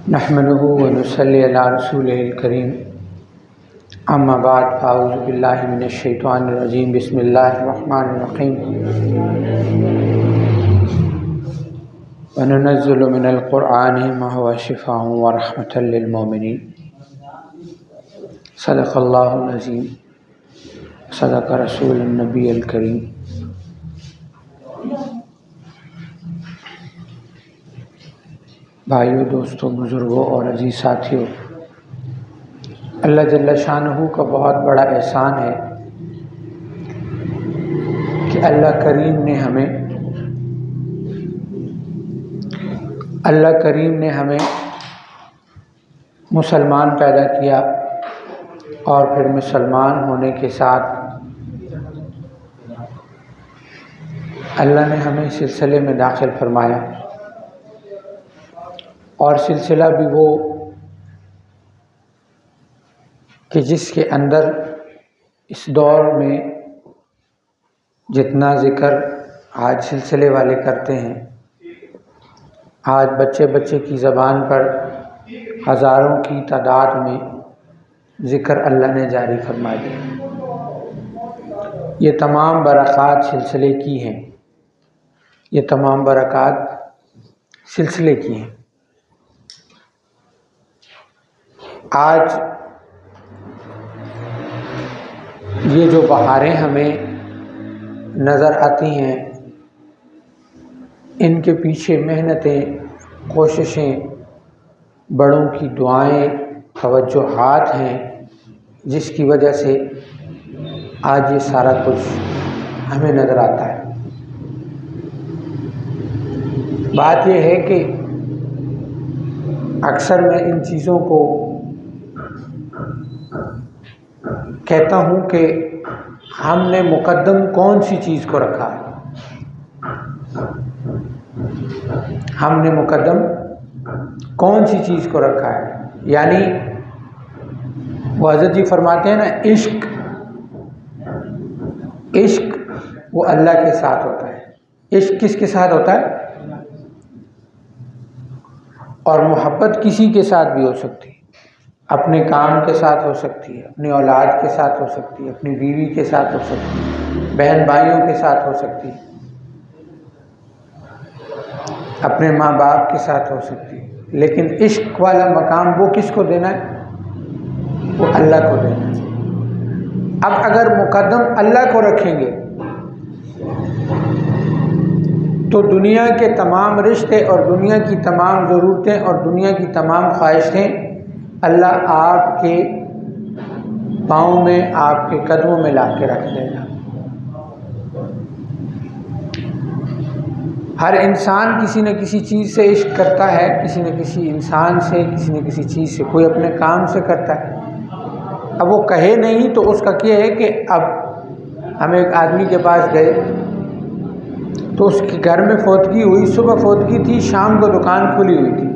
नहमदुहु व नुसल्ली अला रसूलिहिल करीम अम्मा बाद फ़अऊज़ु बिल्लाहि मिनश शैतानिर रजीम बिस्मिल्लाहिर रहमानिर रहीम व नुनज़्ज़िलु मिनल क़ुरआनि मा हुवा शिफ़ाउन व रहमतल लिल मोमिनीन सदक़ल्लाहुल अज़ीम सदक़ रसूलुन नबिय्युल करीम। भाइयों, दोस्तों, बुज़ुर्गों और अजीज़ साथियों, अल्लाह जल्ल शानहू का बहुत बड़ा एहसान है कि अल्लाह करीम ने हमें मुसलमान पैदा किया और फिर मुसलमान होने के साथ अल्लाह ने हमें सिलसिले में दाखिल फरमाया। और सिलसिला भी वो कि जिसके अंदर इस दौर में जितना ज़िक्र आज सिलसिले वाले करते हैं, आज बच्चे बच्चे की ज़बान पर हज़ारों की तादाद में ज़िक्र अल्लाह ने जारी फरमा दिया। ये तमाम बरक़ात सिलसिले की हैं, ये तमाम बरक़ात सिलसिले की हैं। आज ये जो बहारें हमें नज़र आती हैं, इनके पीछे मेहनतें, कोशिशें, बड़ों की दुआएं, तवज्जुहात हैं, जिसकी वजह से आज ये सारा कुछ हमें नज़र आता है। बात ये है कि अक्सर मैं इन चीज़ों को कहता हूँ कि हमने मुकद्दम कौन सी चीज़ को रखा है। हमने मुकद्दम कौन सी चीज़ को रखा है, यानी वो हज़रत जी फरमाते हैं ना, इश्क वो अल्लाह के साथ होता है। इश्क किसके साथ होता है? और मोहब्बत किसी के साथ भी हो सकती है, अपने काम के साथ हो सकती है, अपनी औलाद के साथ हो सकती है, अपनी बीवी के साथ हो सकती है, बहन भाइयों के साथ हो सकती है, अपने माँ बाप के साथ हो सकती है। लेकिन इश्क वाला मकाम वो किसको देना है? वो अल्लाह को देना है। अब अगर मुकद्दम अल्लाह को रखेंगे तो दुनिया के तमाम रिश्ते और दुनिया की तमाम ज़रूरतें और दुनिया की तमाम ख्वाहिशें अल्लाह आपके पाँव में, आपके कदमों में ला के रख देगा। हर इंसान किसी न किसी चीज़ से इश्क करता है, किसी न किसी इंसान से, किसी न किसी चीज़ से, कोई अपने काम से करता है। अब वो कहे नहीं तो उसका क्या है कि अब हम एक आदमी के पास गए तो उसके घर में फौतगी हुई, सुबह फौतगी थी, शाम को दुकान खुली हुई थी।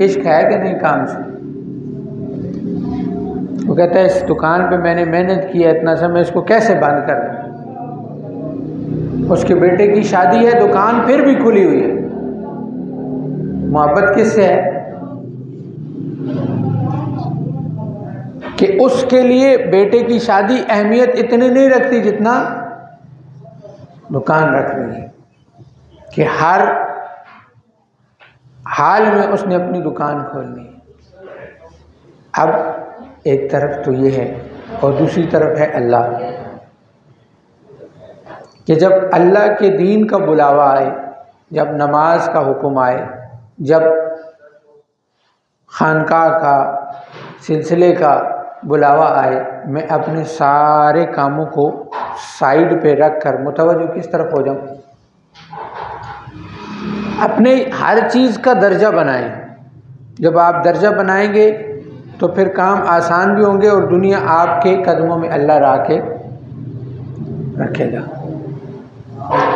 इश्क है कि नहीं काम से? वो कहता है इस दुकान पे मैंने मेहनत की है इतना समय, इसको कैसे बंद कर दें? उसके बेटे की शादी है, दुकान फिर भी खुली हुई है। मोहब्बत किससे है? कि उसके लिए बेटे की शादी अहमियत इतनी नहीं रखती जितना दुकान रख रही है, कि हर हाल में उसने अपनी दुकान खोलनी है। अब एक तरफ तो ये है और दूसरी तरफ है अल्लाह, कि जब अल्लाह के दीन का बुलावा आए, जब नमाज का हुक्म आए, जब खानकाह का सिलसिले का बुलावा आए, मैं अपने सारे कामों को साइड पे रख कर मुतवज्जो किस तरफ हो जाऊं? अपने हर चीज़ का दर्जा बनाएं। जब आप दर्जा बनाएंगे तो फिर काम आसान भी होंगे और दुनिया आपके कदमों में अल्लाह ला के रखेगा।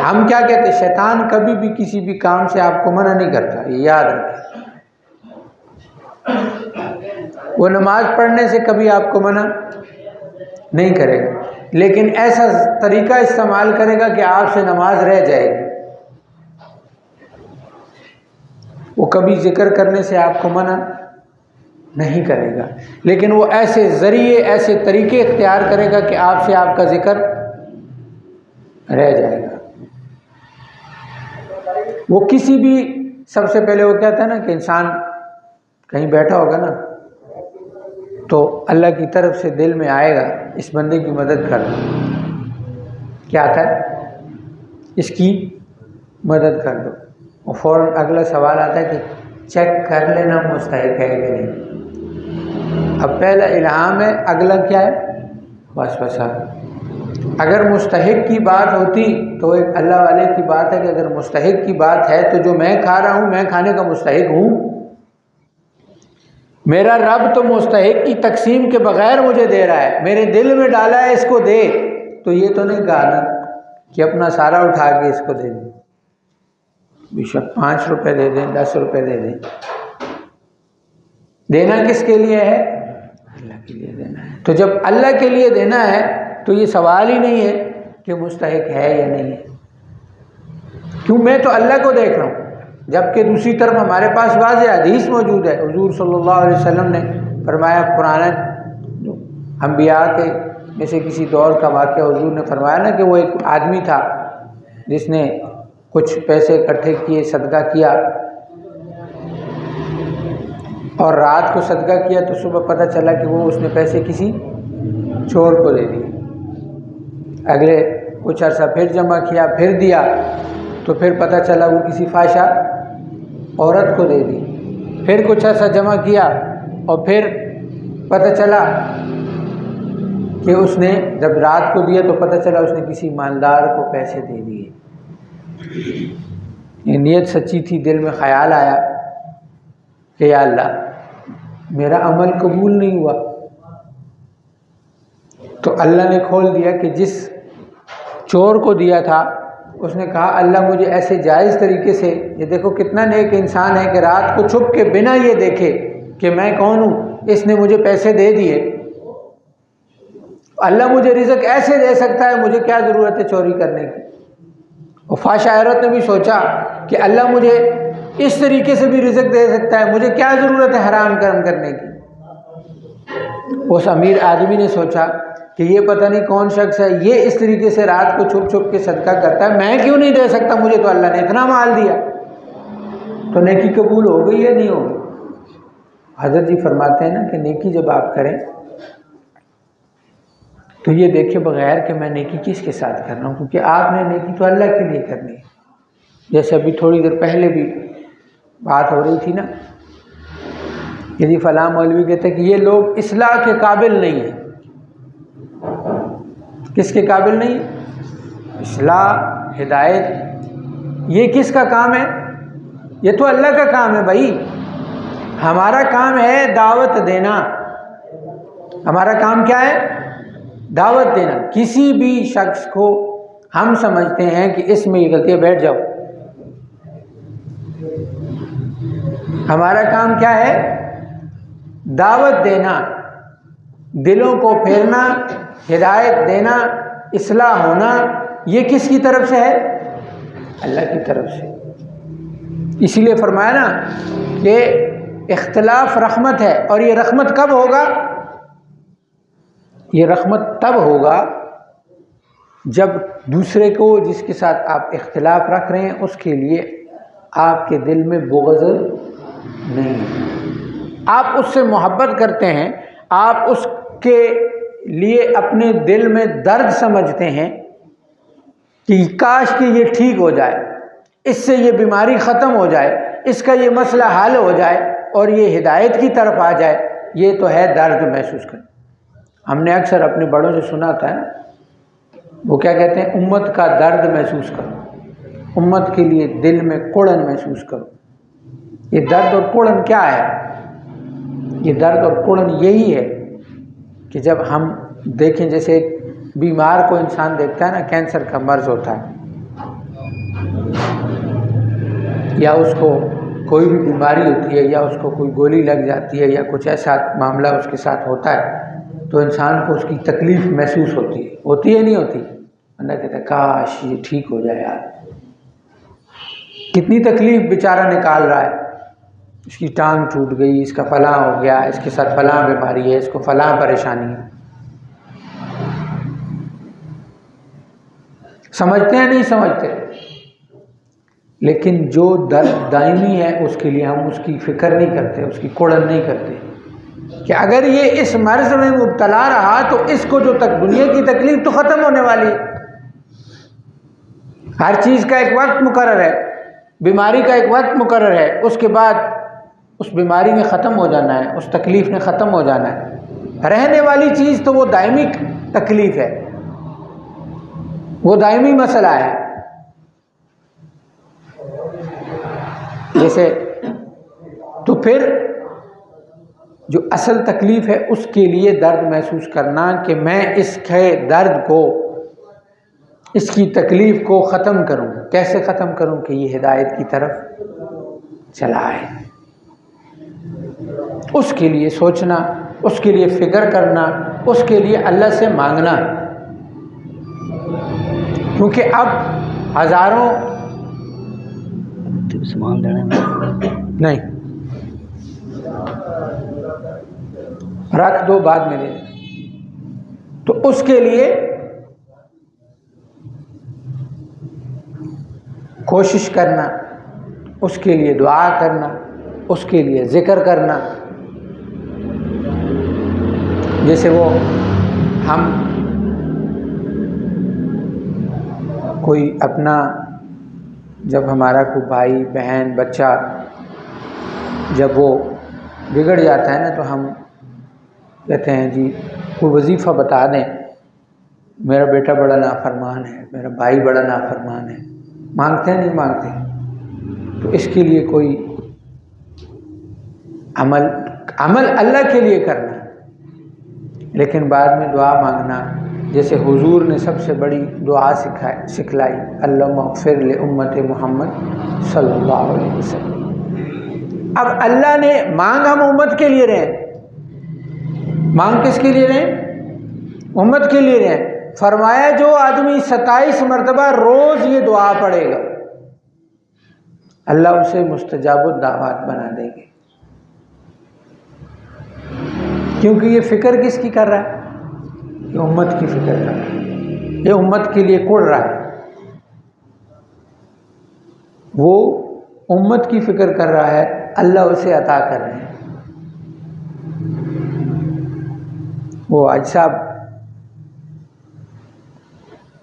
हम क्या कहते हैं? शैतान कभी भी किसी भी काम से आपको मना नहीं करता, ये याद रखें। वो नमाज पढ़ने से कभी आपको मना नहीं करेगा, लेकिन ऐसा तरीका इस्तेमाल करेगा कि आपसे नमाज रह जाएगी। वो कभी जिक्र करने से आपको मना नहीं करेगा, लेकिन वो ऐसे ज़रिए ऐसे तरीके इख्तियार करेगा कि आपसे आपका जिक्र रह जाएगा। वो किसी भी, सबसे पहले वो कहता है ना कि इंसान कहीं बैठा होगा ना तो अल्लाह की तरफ से दिल में आएगा इस बंदे की मदद कर दो, क्या आता है, इसकी मदद कर दो, और फ़ौरन अगला सवाल आता है कि चेक कर लेना मुस्तहिक है कि नहीं। अब पहला इल्हाम है, अगला क्या है, वसवसा। अगर मुस्तहिक की बात होती तो एक अल्लाह वाले की बात है कि अगर मुस्तहिक की बात है तो जो मैं खा रहा हूँ मैं खाने का मुस्तहिक हूँ। मेरा रब तो मुस्तहिक की तकसीम के बगैर मुझे दे रहा है, मेरे दिल में डाला है इसको दे, तो ये तो नहीं कहा ना कि अपना सारा उठा के इसको दे दें, बेशक 5 रुपये दे दें, 10 रुपये दे दें। देना किसके लिए है, अल्लाह के लिए देना है। तो जब अल्लाह के लिए देना है तो ये सवाल ही नहीं है कि मुस्तहिक है या नहीं है, क्यों, मैं तो अल्लाह को देख रहा हूँ। जबकि दूसरी तरफ हमारे पास वाज़ेह हदीस मौजूद है, हुज़ूर सल्लल्लाहु अलैहि वसल्लम ने फरमाया, पुराना अंबिया के में से किसी दौर का वाक़या हुज़ूर ने फरमाया ना कि वो एक आदमी था जिसने कुछ पैसे इकट्ठे किए, सदका किया, और रात को सदका किया तो सुबह पता चला कि वो उसने पैसे किसी चोर को दे दिए। अगले कुछ अर्सा फिर जमा किया, फिर दिया, तो फिर पता चला वो किसी फाशा औरत को दे दी। फिर कुछ अर्सा जमा किया और फिर पता चला कि उसने जब रात को दिया तो पता चला उसने किसी मालदार को पैसे दे दिए। ये नीयत सच्ची थी, दिल में ख्याल आया कि या अल्लाह मेरा अमल कबूल नहीं हुआ, तो अल्लाह ने खोल दिया कि जिस चोर को दिया था उसने कहा अल्लाह मुझे ऐसे जायज़ तरीके से, ये देखो कितना नेक इंसान है कि रात को छुप के बिना ये देखे कि मैं कौन हूँ इसने मुझे पैसे दे दिए, अल्लाह मुझे रिज़्क़ ऐसे दे सकता है, मुझे क्या ज़रूरत है चोरी करने की। और फाशा औरत ने भी सोचा कि अल्लाह मुझे इस तरीके से भी रिज़्क़ दे सकता है, मुझे क्या ज़रूरत है हराम कर्म करने की। उस अमीर आदमी ने सोचा कि ये पता नहीं कौन शख्स है, ये इस तरीके से रात को छुप छुप के सदका करता है, मैं क्यों नहीं दे सकता, मुझे तो अल्लाह ने इतना माल दिया। तो नेकी कबूल हो गई या नहीं हो गई। हज़रत जी फरमाते हैं ना कि नेकी जब आप करें तो ये देखे बगैर कि मैं नेकी किसके साथ कर रहा हूँ, क्योंकि आपने नेकी तो अल्लाह के लिए करनी है। जैसे अभी थोड़ी देर पहले भी बात हो रही थी ना, यदि फलां मौलवी कहते कि ये लोग इस्लाह के काबिल नहीं है, किसके काबिल नहीं, इस्लाह हिदायत, ये किसका काम है, ये तो अल्लाह का काम है भाई। हमारा काम है दावत देना, हमारा काम क्या है, दावत देना। किसी भी शख्स को हम समझते हैं कि इसमें ये गलती है, बैठ जाओ, हमारा काम क्या है, दावत देना, दिलों को फेरना, हिदायत देना, इस्लाह होना, ये किसकी तरफ से है, अल्लाह की तरफ से। इसीलिए फरमाया ना कि इख्तिलाफ रहमत है, और ये रहमत कब होगा, ये रहमत तब होगा जब दूसरे को जिसके साथ आप इख्तिलाफ रख रहे हैं उसके लिए आपके दिल में बुग़्ज़ नहीं है, आप उससे मोहब्बत करते हैं, आप उसके लिए अपने दिल में दर्द समझते हैं कि काश कि ये ठीक हो जाए, इससे ये बीमारी ख़त्म हो जाए, इसका ये मसला हल हो जाए और ये हिदायत की तरफ आ जाए। ये तो है दर्द महसूस कर। हमने अक्सर अपने बड़ों से सुना था ना, वो क्या कहते हैं, उम्मत का दर्द महसूस करो, उम्मत के लिए दिल में कुड़न महसूस करो। ये दर्द और कुड़न क्या है, ये दर्द और कुड़न यही है कि जब हम देखें, जैसे एक बीमार को इंसान देखता है ना, कैंसर का मर्ज़ होता है या उसको कोई भी बीमारी होती है या उसको कोई गोली लग जाती है या कुछ ऐसा मामला उसके साथ होता है, तो इंसान को उसकी तकलीफ़ महसूस होती है नहीं होती। अंदर कहता है काश ये ठीक हो जाए यार, कितनी तकलीफ़ बेचारा निकाल रहा है, इसकी टांग टूट गई, इसका फलां हो गया, इसके साथ फलां बीमारी है, इसको फलां परेशानी है। समझते हैं नहीं समझते, लेकिन जो दर्द दायमी है उसके लिए हम उसकी फिक्र नहीं करते, उसकी कोड़न नहीं करते कि अगर ये इस मर्ज में मुब्तला रहा तो इसको जो तक दुनिया की तकलीफ तो ख़त्म होने वाली है। हर चीज़ का एक वक्त मुकर्रर है, बीमारी का एक वक्त मुकर्रर है, उसके बाद उस बीमारी ने ख़त्म हो जाना है, उस तकलीफ़ ने ख़त्म हो जाना है। रहने वाली चीज़ तो वो दायमी तकलीफ़ है, वो दायमी मसला है। जैसे तो फिर जो असल तकलीफ़ है उसके लिए दर्द महसूस करना कि मैं इसके दर्द को, इसकी तकलीफ़ को ख़त्म करूं। कैसे ख़त्म करूं कि ये हिदायत की तरफ चलाए, उसके लिए सोचना, उसके लिए फ़िक्र करना, उसके लिए अल्लाह से मांगना। क्योंकि अब हज़ारों सामान देने में नहीं, रख दो बाद में ले, तो उसके लिए कोशिश करना, उसके लिए दुआ करना, उसके लिए ज़िक्र करना। जैसे वो हम कोई अपना, जब हमारा कोई भाई बहन बच्चा जब वो बिगड़ जाता है ना, तो हम कहते हैं जी कोई वजीफ़ा बता दें, मेरा बेटा बड़ा नाफरमान है, मेरा भाई बड़ा नाफरमान है। मांगते हैं नहीं मांगते, तो इसके लिए कोई अमल अल्लाह के लिए करना, लेकिन बाद में दुआ मांगना। जैसे हुजूर ने सबसे बड़ी दुआ सिखलाई, अल्लाहुम्मा ग़फ़िर लि उम्मति मोहम्मद सल्लल्लाहु अलैहि वसल्लम। अब अल्लाह ने मांग हम उम्मत के लिए रहे, मांग किसके लिए रहे? उम्मत के लिए रहे। फरमाया जो आदमी 27 मरतबा रोज़ ये दुआ पढ़ेगा अल्लाह उसे मुस्तजाबुद दावत बना देंगे। क्योंकि ये फ़िक्र किसकी कर रहा है? ये उम्मत की फ़िक्र कर रहा है, ये उम्मत के लिए कुड़ रहा है, वो उम्मत की फ़िक्र कर रहा है, अल्लाह उसे अता कर रहे हैं। वो आज साहब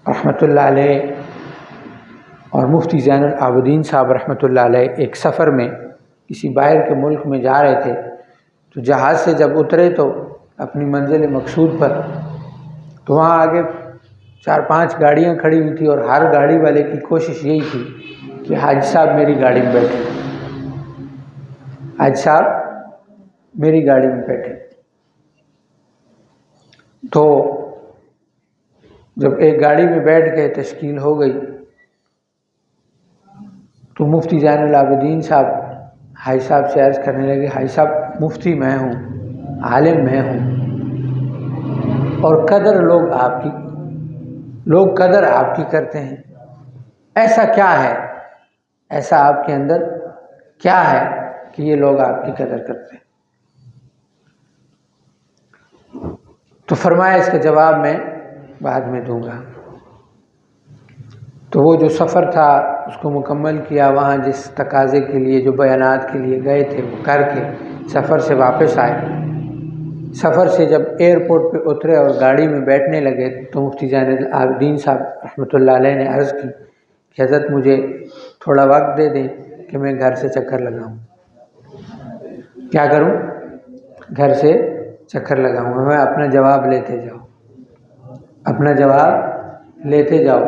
रहमतुल्लाह अलैह और मुफ्ती ज़ैनुल आबिदीन साहब रहमतुल्लाह अलैह एक सफ़र में किसी बाहर के मुल्क में जा रहे थे, तो जहाज़ से जब उतरे तो अपनी मंजिल मकसूद पर, तो वहाँ आगे 4-5 गाड़ियाँ खड़ी हुई थी और हर गाड़ी वाले की कोशिश यही थी कि हाजी साहब मेरी गाड़ी में बैठे, हाजी साहब मेरी गाड़ी में बैठे। तो जब एक गाड़ी में बैठ गए, तश्कील हो गई, तो मुफ्ती ज़ैनुल आबिदीन साहब हाजी साहब से अर्ज़ करने लगे, हाजी साहब मुफ्ती मैं हूँ, आलिम मैं हूँ, और कदर लोग कदर आपकी करते हैं। ऐसा क्या है, ऐसा आपके अंदर क्या है कि ये लोग आपकी कदर करते हैं? तो फरमाया इसका जवाब मैं बाद में दूंगा। तो वो जो सफ़र था उसको मुकम्मल किया, वहाँ जिस तकाज़े के लिए, जो बयानात के लिए गए थे वो करके सफ़र से वापस आए। सफ़र से जब एयरपोर्ट पे उतरे और गाड़ी में बैठने लगे तो मुफ्ती ज़ैनुल आबिदीन साहब रहमतुल्लाह अलैह ने अर्ज़ की कि हज़रत मुझे थोड़ा वक्त दे दें कि मैं घर से चक्कर लगाऊं। क्या करूं? घर से चक्कर लगाऊं। मैं अपना जवाब लेते जाओ, अपना जवाब लेते जाओ।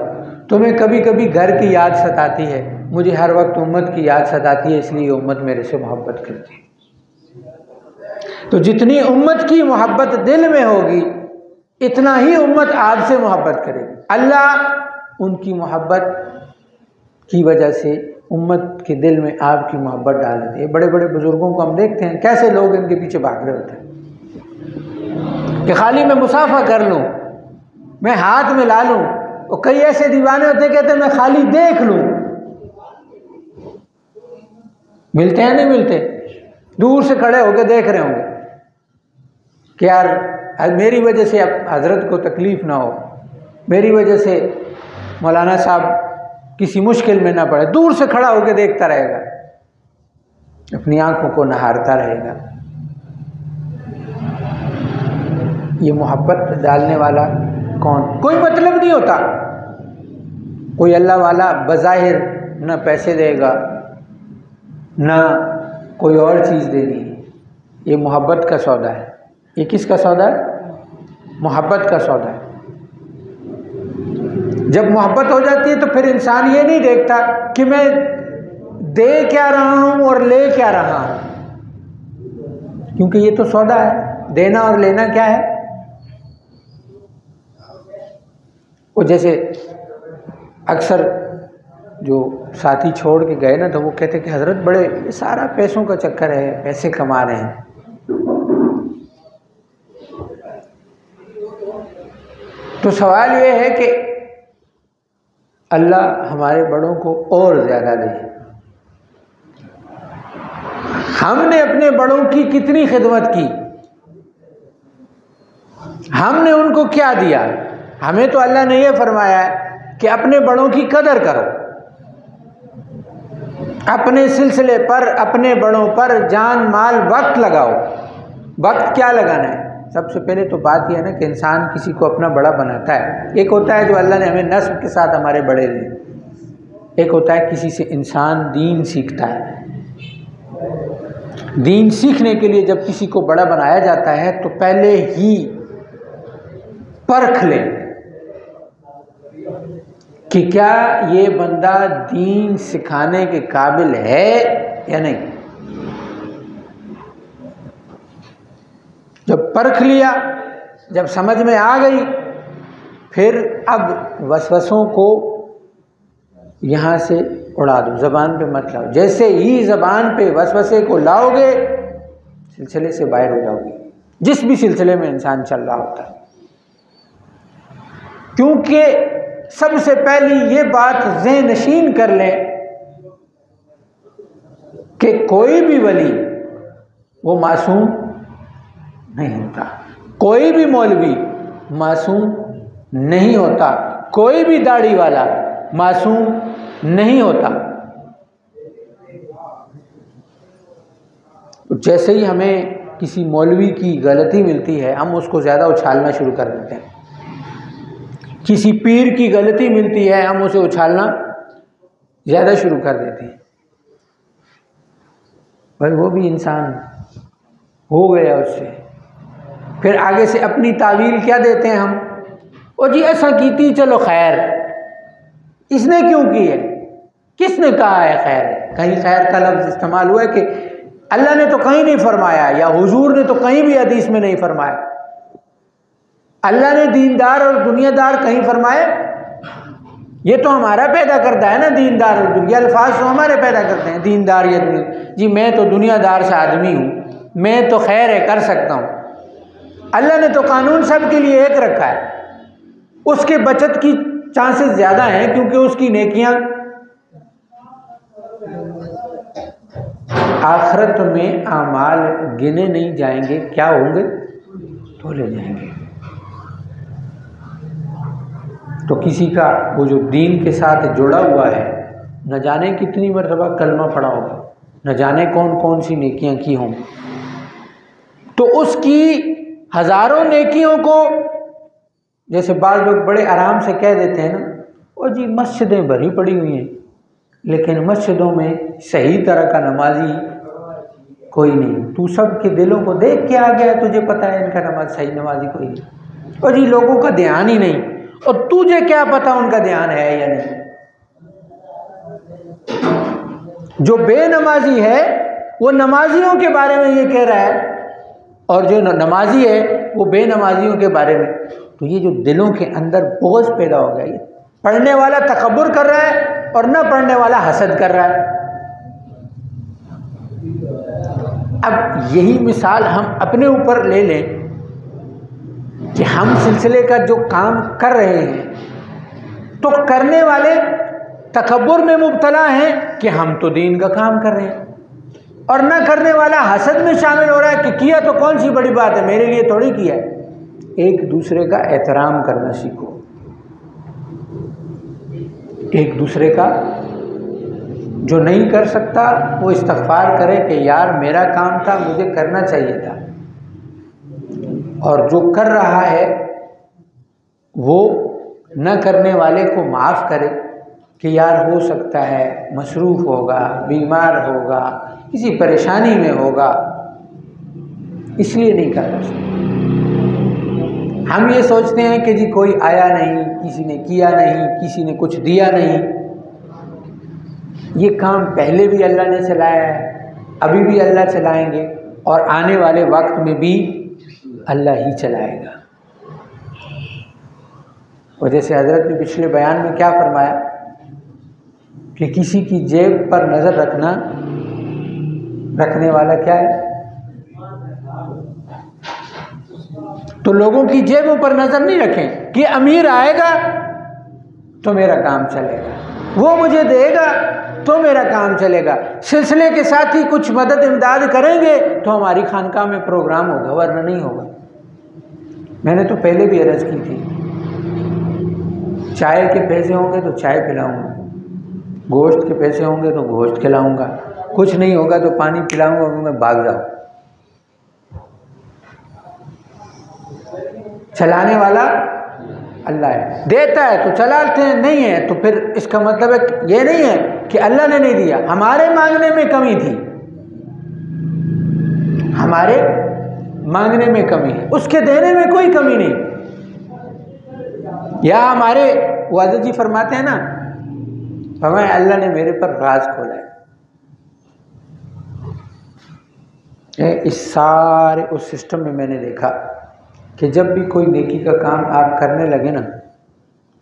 तुम्हें कभी कभी घर की याद सताती है, मुझे हर वक्त उम्मत की याद सताती है, इसलिए उम्मत मेरे से मोहब्बत करती है। तो जितनी उम्मत की मोहब्बत दिल में होगी इतना ही उम्मत आपसे मोहब्बत करेगी। अल्लाह उनकी मोहब्बत की वजह से उम्मत के दिल में आपकी मोहब्बत डाल देते हैं। बड़े बड़े बुजुर्गों को हम देखते हैं कैसे लोग इनके पीछे भाग रहे होते हैं कि खाली मैं मुसाफा कर लूँ, मैं हाथ में ला लूँ। और कई ऐसे दीवाने होते हैं कहते हैं मैं खाली देख लूँ। मिलते हैं नहीं मिलते? दूर से खड़े होकर देख रहे होंगे कि यार मेरी वजह से अब हजरत को तकलीफ़ ना हो, मेरी वजह से मौलाना साहब किसी मुश्किल में ना पड़े। दूर से खड़ा होकर देखता रहेगा, अपनी आंखों को नहारता रहेगा। ये मोहब्बत डालने वाला कौन? कोई मतलब नहीं होता। कोई अल्लाह वाला बज़ाहिर न पैसे देगा न कोई और चीज़ देनी है। ये मोहब्बत का सौदा है। ये किसका सौदा है? मोहब्बत का सौदा है। जब मोहब्बत हो जाती है तो फिर इंसान ये नहीं देखता कि मैं दे क्या रहा हूँ और ले क्या रहा हूँ, क्योंकि ये तो सौदा है। देना और लेना क्या है? वो जैसे अक्सर जो साथी छोड़ के गए ना, तो वो कहते कि हजरत बड़े ये सारा पैसों का चक्कर है, पैसे कमा रहे हैं। तो सवाल ये है कि अल्लाह हमारे बड़ों को और ज़्यादा दे। हमने अपने बड़ों की कितनी खिदमत की, हमने उनको क्या दिया? हमें तो अल्लाह ने यह फरमाया है कि अपने बड़ों की कदर करो, अपने सिलसिले पर, अपने बड़ों पर जान माल वक्त लगाओ। वक्त क्या लगाना है? सबसे पहले तो बात यह है ना कि इंसान किसी को अपना बड़ा बनाता है। एक होता है जो अल्लाह ने हमें नस्ब के साथ हमारे बड़े दिए, एक होता है किसी से इंसान दीन सीखता है। दीन सीखने के लिए जब किसी को बड़ा बनाया जाता है तो पहले ही परख लें कि क्या ये बंदा दीन सिखाने के काबिल है या नहीं। जब परख लिया, जब समझ में आ गई, फिर अब वसवसों को यहाँ से उड़ा दो, ज़बान पे मत लाओ। जैसे ही ज़बान पे वसवसे को लाओगे, सिलसिले से बाहर हो जाओगे, जिस भी सिलसिले में इंसान चल रहा होता है। क्योंकि सबसे पहली ये बात ज़हन नशीन कर लें कि कोई भी वली वो मासूम नहीं होता, कोई भी मौलवी मासूम नहीं होता, कोई भी दाढ़ी वाला मासूम नहीं होता। जैसे ही हमें किसी मौलवी की गलती मिलती है, हम उसको ज़्यादा उछालना शुरू कर देते हैं। किसी पीर की गलती मिलती है, हम उसे उछालना ज़्यादा शुरू कर देते हैं। भाई वो भी इंसान हो गया उससे। फिर आगे से अपनी तावील क्या देते हैं हम? ओ जी ऐसा की थी, चलो खैर। इसने क्यों की है? किसने कहा है खैर? कहीं खैर का लफ्ज़ इस्तेमाल हुआ है कि अल्लाह ने तो कहीं नहीं फरमाया, या हुजूर ने तो कहीं भी हदीस में नहीं फरमाया। अल्लाह ने दीनदार और दुनियादार कहीं फरमाए? ये तो हमारा पैदा करता है ना, दीनदार और दुनिया। अल्फाज तो हमारे पैदा करते हैं, दीनदार या दुनिया। जी मैं तो दुनियादार से आदमी हूँ, मैं तो खैर है कर सकता हूँ। अल्लाह ने तो कानून सब के लिए एक रखा है। उसके बचत की चांसेस ज़्यादा हैं क्योंकि उसकी नेकियां आखिरत में आमाल गिने नहीं जाएंगे, क्या होंगे? तोले जाएंगे। तो किसी का वो जो दीन के साथ जुड़ा हुआ है, न जाने कितनी मरतबा कलमा पढ़ा होगा, न जाने कौन कौन सी नेकियां की होंगी, तो उसकी हज़ारों नेकियों को, जैसे बाज़ लोग बड़े आराम से कह देते हैं ना, ओ जी मस्जिदें भरी पड़ी हुई हैं, लेकिन मस्जिदों में सही तरह का नमाजी कोई नहीं। तू सब के दिलों को देख के आ गया, तुझे पता है इनका नमाज सही नमाजी कोई नहीं। और जी लोगों का ध्यान ही नहीं, और तुझे क्या पता उनका ध्यान है या नहीं। जो बेनमाजी है वो नमाजियों के बारे में ये कह रहा है, और जो नमाजी है वो बेनमाजियों के बारे में। तो ये जो दिलों के अंदर बोझ पैदा हो गया, ये पढ़ने वाला तकब्बुर कर रहा है और न पढ़ने वाला हसद कर रहा है। अब यही मिसाल हम अपने ऊपर ले लें कि हम सिलसिले का जो काम कर रहे हैं, तो करने वाले तकब्बुर में मुब्तला हैं कि हम तो दीन का काम कर रहे हैं। और न करने वाला हसद में शामिल हो रहा है कि किया तो कौन सी बड़ी बात है, मेरे लिए थोड़ी किया है। एक दूसरे का एहतराम करना सीखो, एक दूसरे का, जो नहीं कर सकता वो इस्तग़फ़ार करे कि यार मेरा काम था, मुझे करना चाहिए था, और जो कर रहा है वो न करने वाले को माफ़ करे कि यार हो सकता है मसरूफ़ होगा, बीमार होगा, किसी परेशानी में होगा, इसलिए नहीं करना चाहिए। हम ये सोचते हैं कि जी कोई आया नहीं, किसी ने किया नहीं, किसी ने कुछ दिया नहीं। ये काम पहले भी अल्लाह ने चलाया है, अभी भी अल्लाह चलाएंगे, और आने वाले वक्त में भी अल्लाह ही चलाएगा। और जैसे हज़रत ने पिछले बयान में क्या फरमाया कि किसी की जेब पर नज़र रखने वाला क्या है, तो लोगों की जेबों पर नज़र नहीं रखें कि अमीर आएगा तो मेरा काम चलेगा, वो मुझे देगा तो मेरा काम चलेगा, सिलसिले के साथ ही कुछ मदद इमदाद करेंगे तो हमारी खानकाह में प्रोग्राम होगा, वरना नहीं होगा। मैंने तो पहले भी अर्ज़ की थी, चाय के पैसे होंगे तो चाय पिलाऊंगा, गोश्त के पैसे होंगे तो गोश्त खिलाऊंगा, कुछ नहीं होगा तो पानी पिलाऊंगा, मैं भाग जाऊँ। चलाने वाला अल्लाह है, देता है तो चलाते हैं, नहीं है तो फिर इसका मतलब है ये नहीं है कि अल्लाह ने नहीं दिया, हमारे मांगने में कमी थी, हमारे मांगने में कमी है, उसके देने में कोई कमी नहीं। या हमारे वाज़ जी फरमाते हैं ना, फरमाए अल्लाह ने मेरे पर राज खोला है। इस सारे उस सिस्टम में मैंने देखा कि जब भी कोई नेकी का काम आप करने लगे ना,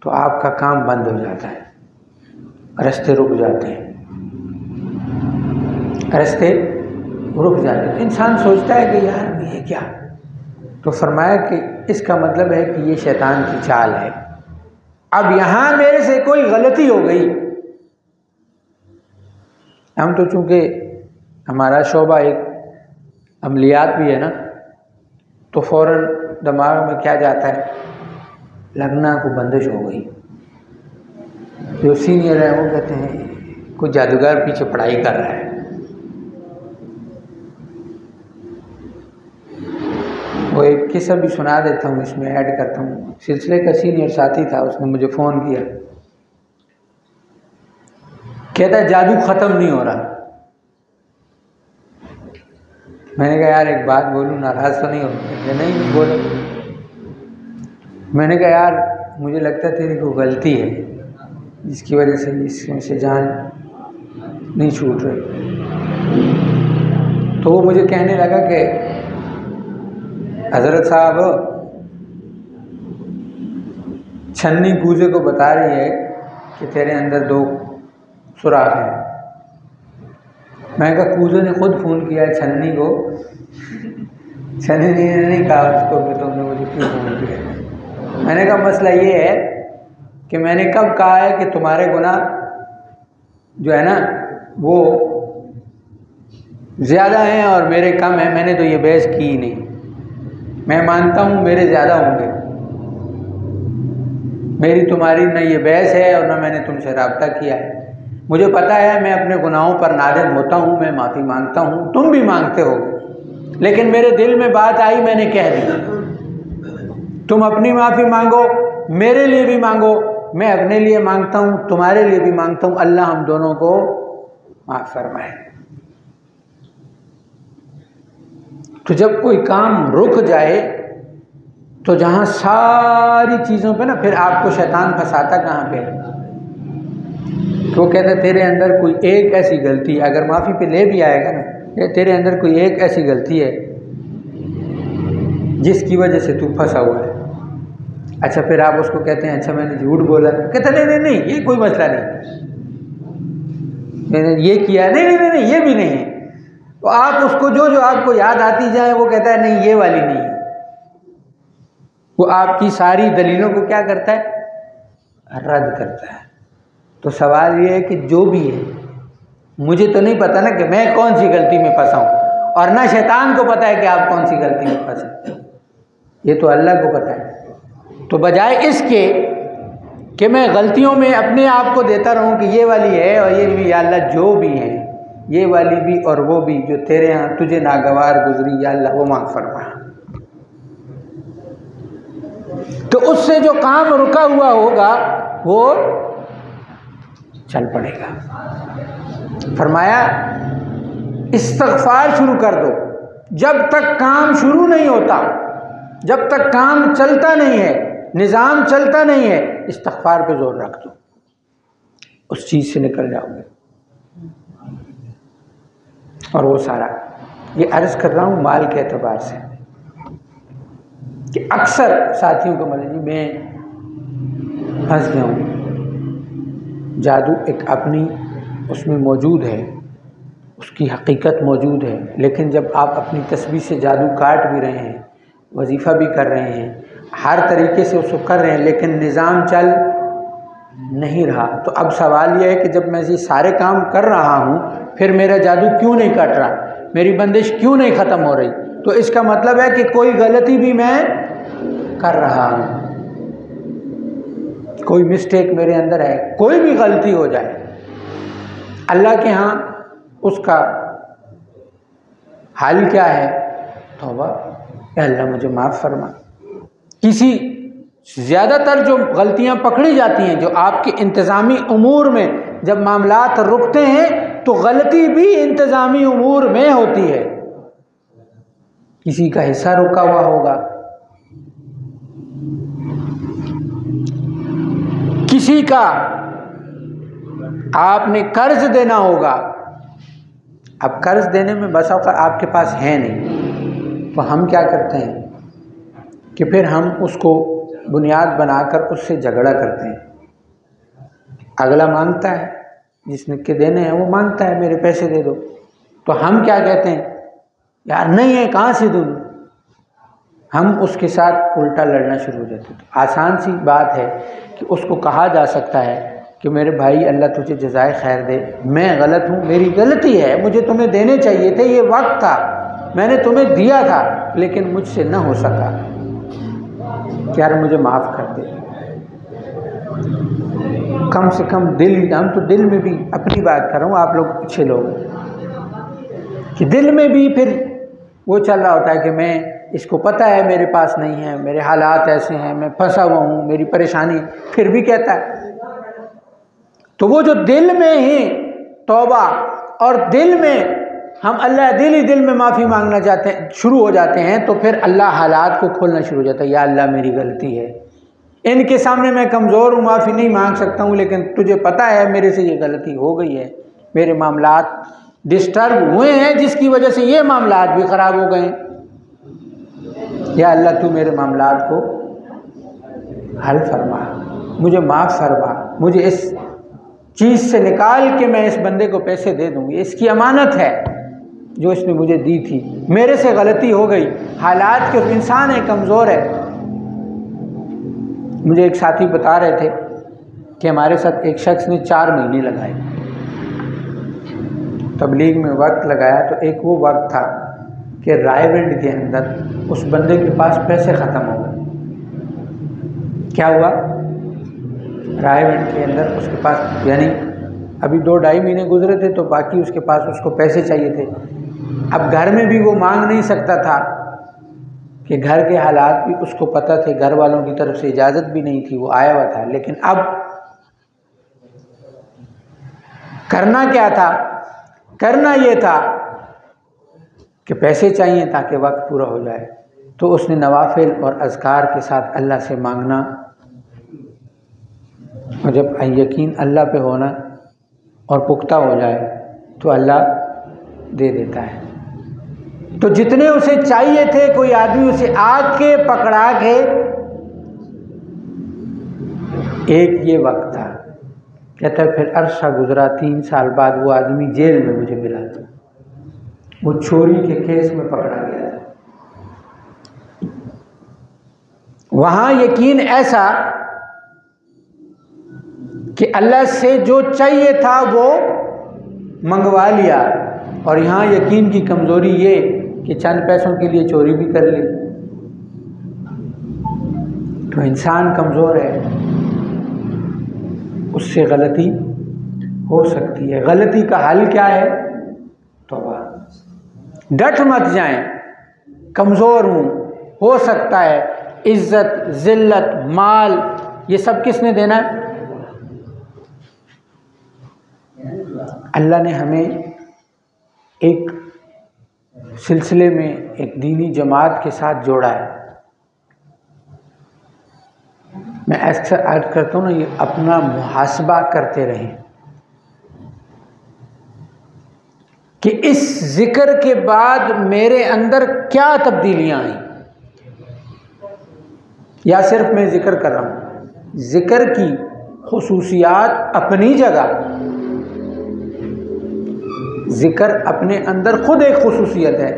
तो आपका काम बंद हो जाता है, रास्ते रुक जाते हैं, रास्ते रुक जाते हैं। इंसान सोचता है कि यार ये क्या, तो फरमाया कि इसका मतलब है कि ये शैतान की चाल है, अब यहाँ मेरे से कोई गलती हो गई। हम तो चूँकि हमारा शोबा एक अमलियात भी है ना, तो फ़ौरन दिमाग में क्या जाता है, लगना को बंदिश हो गई। जो सीनियर है वो कहते हैं कोई जादूगर पीछे पढ़ाई कर रहा है। वो एक किस्सा भी सुना देता हूँ, इसमें ऐड करता हूँ। सिलसिले का सीनियर साथी था, उसने मुझे फ़ोन किया, कहता है जादू ख़त्म नहीं हो रहा। मैंने कहा यार एक बात बोलूँ, नाराज़ तो नहीं हो? नहीं बोलो। मैंने कहा यार मुझे लगता है तेरी कोई गलती है जिसकी वजह से इसमें से जान नहीं छूट रही। तो वो मुझे कहने लगा कि हज़रत साहब छन्नी कूजे को बता रही है कि तेरे अंदर 2 सुराख हैं। मैंने कहा कूजे ने खुद फ़ोन किया है छन्नी को, छन्नी ने नहीं कहा उसको कि तुमने मुझे क्यों फ़ोन किया। मैंने कहा मसला ये है कि मैंने कब कहा है कि तुम्हारे गुनाह जो है ना वो ज़्यादा हैं और मेरे कम हैं। मैंने तो ये बहस की ही नहीं। मैं मानता हूँ मेरे ज़्यादा होंगे, मेरी तुम्हारी न ये बहस है और न मैंने तुमसे रब्ता किया है। मुझे पता है मैं अपने गुनाहों पर नादिम होता हूँ, मैं माफ़ी मांगता हूँ, तुम भी मांगते हो, लेकिन मेरे दिल में बात आई, मैंने कह दी। तुम अपनी माफ़ी मांगो, मेरे लिए भी मांगो, मैं अपने लिए मांगता हूँ, तुम्हारे लिए भी मांगता हूँ। अल्लाह हम दोनों को माफ़ फरमाए। तो जब कोई काम रुक जाए तो जहाँ सारी चीज़ों पे ना फिर आपको शैतान फंसाता कहाँ पे, तो कहते तेरे अंदर कोई एक ऐसी गलती, अगर माफ़ी पे ले भी आएगा ना, तेरे अंदर कोई एक ऐसी गलती है जिसकी वजह से तू फंसा हुआ है। अच्छा फिर आप उसको कहते हैं अच्छा मैंने झूठ बोला, कहते नहीं नहीं नहीं ये कोई मसला नहीं, मैंने ये किया, नहीं नहीं नहीं, नहीं ये भी नहीं है। तो आप उसको जो आपको याद आती जाए वो कहता है नहीं ये वाली नहीं है। वो आपकी सारी दलीलों को क्या करता है, रद्द करता है। तो सवाल ये है कि जो भी है मुझे तो नहीं पता ना कि मैं कौन सी गलती में फंसा हूँ, और ना शैतान को पता है कि आप कौन सी गलती में फंसे, ये तो अल्लाह को पता है। तो बजाय इसके कि मैं गलतियों में अपने आप को देता रहूं कि ये वाली है और ये भी, या अल्लाह जो भी है, ये वाली भी और वो भी जो तेरे यहाँ तुझे नागवार गुजरी, या अल्लाह वो माफ़ फरमा। तो उससे जो काम रुका हुआ होगा वो चल पड़ेगा। फरमाया इस्तग़फ़ार शुरू कर दो, जब तक काम शुरू नहीं होता, जब तक काम चलता नहीं है, निज़ाम चलता नहीं है, इस्तग़फ़ार पे जोर रख दो, उस चीज़ से निकल जाओगे। और वो सारा, ये अर्ज़ कर रहा हूँ माल के एतबार से कि अक्सर साथियों को मतलब जी मैं फंस गया हूँ, जादू एक अपनी उसमें मौजूद है, उसकी हकीकत मौजूद है, लेकिन जब आप अपनी तस्बीह से जादू काट भी रहे हैं, वजीफ़ा भी कर रहे हैं, हर तरीके से उसको कर रहे हैं, लेकिन निज़ाम चल नहीं रहा, तो अब सवाल यह है कि जब मैं ये सारे काम कर रहा हूँ, फिर मेरा जादू क्यों नहीं कट रहा, मेरी बंदिश क्यों नहीं ख़त्म हो रही? तो इसका मतलब है कि कोई गलती भी मैं कर रहा हूँ, कोई मिस्टेक मेरे अंदर है, कोई भी गलती हो जाए, अल्लाह के यहाँ उसका हाल क्या है? तौबा, अल्लाह मुझे माफ़ फरमा। किसी ज़्यादातर जो गलतियां पकड़ी जाती हैं, जो आपके इंतज़ामी उमूर में जब मामलात रुकते हैं, तो गलती भी इंतज़ामी उमूर में होती है। किसी का हिस्सा रुका हुआ होगा, किसी का आपने कर्ज देना होगा, अब कर्ज देने में बसा होगा आपके पास है नहीं, तो हम क्या करते हैं कि फिर हम उसको बुनियाद बनाकर उससे झगड़ा करते हैं। अगला मांगता है, जिसने के देने हैं वो मांगता है मेरे पैसे दे दो, तो हम क्या कहते हैं, यार नहीं है कहाँ से दूँ, हम उसके साथ उल्टा लड़ना शुरू हो जाते हैं। तो आसान सी बात है कि उसको कहा जा सकता है कि मेरे भाई अल्लाह तुझे जज़ाए खैर दे, मैं गलत हूँ, मेरी गलती है, मुझे तुम्हें देने चाहिए थे, ये वक्त था, मैंने तुम्हें दिया था, लेकिन मुझसे न हो सका, यार मुझे माफ़ कर दे। कम से कम दिल, हम तो दिल में भी अपनी बात कर रहा हूँ, आप लोग अच्छे लोग, कि दिल में भी फिर वो चल रहा होता है कि मैं, इसको पता है मेरे पास नहीं है, मेरे हालात ऐसे हैं, मैं फंसा हुआ हूँ, मेरी परेशानी, फिर भी कहता है। तो वो जो दिल में ही तौबा, और दिल में हम अल्लाह दिल ही दिल में माफ़ी मांगना चाहते हैं, शुरू हो जाते हैं, तो फिर अल्लाह हालात को खोलना शुरू हो जाता है। या अल्लाह मेरी गलती है, इनके सामने मैं कमज़ोर हूँ, माफ़ी नहीं मांग सकता हूँ, लेकिन तुझे पता है मेरे से ये गलती हो गई है, मेरे मामलात डिस्टर्ब हुए हैं, जिसकी वजह से ये मामलात भी ख़राब हो गए। या अल्लाह तू मेरे मामलात को हल फरमा, मुझे माफ़ फरमा, मुझे इस चीज़ से निकाल के मैं इस बंदे को पैसे दे दूँ, ये इसकी अमानत है जो इसने मुझे दी थी, मेरे से गलती हो गई, हालात के इंसान है, कमज़ोर है। मुझे एक साथी बता रहे थे कि हमारे साथ एक शख्स ने 4 महीने लगाए तबलीग में, वक्त लगाया, तो एक वो वक्त था कि रायविंड के अंदर उस बंदे के पास पैसे ख़त्म हो गए। क्या हुआ? रायविंड के अंदर उसके पास, यानी अभी 2-2.5 महीने गुजरे थे, तो बाकी उसके पास उसको पैसे चाहिए थे। अब घर में भी वो मांग नहीं सकता था कि घर के हालात भी उसको पता थे, घर वालों की तरफ से इजाज़त भी नहीं थी, वो आया हुआ था। लेकिन अब करना क्या था? करना ये था कि पैसे चाहिए ताकि वक्त पूरा हो जाए। तो उसने नवाफिल और अज़कार के साथ अल्लाह से मांगना, और जब यकीन अल्लाह पे होना और पुख्ता हो जाए तो अल्लाह दे देता है। तो जितने उसे चाहिए थे, कोई आदमी उसे आके पकड़ा के, एक ये वक्त था, कहता है फिर अरसा गुजरा, 3 साल बाद वो आदमी जेल में मुझे मिला था, वो चोरी के केस में पकड़ा गया था। वहाँ यकीन ऐसा कि अल्लाह से जो चाहिए था वो मंगवा लिया, और यहाँ यकीन की कमज़ोरी ये कि चंद पैसों के लिए चोरी भी कर ली, तो इंसान कमज़ोर है, उससे गलती हो सकती है। गलती का हल क्या है? तौबा। डट मत जाएं, कमज़ोर हूँ, हो सकता है। इज़्ज़त, ज़िल्लत, माल, ये सब किसने देना है? अल्लाह ने हमें एक सिलसिले में, एक दीनी जमात के साथ जोड़ा है। मैं ऐसा अर्ज करता हूँ ना, ये अपना मुहासबा करते रहें कि इस जिक्र के बाद मेरे अंदर क्या तब्दीलियाँ आई, या सिर्फ मैं जिक्र कर रहा हूँ। जिक्र की खुसूसियात अपनी जगह, जिक्र अपने अंदर खुद एक खुसूसियत है,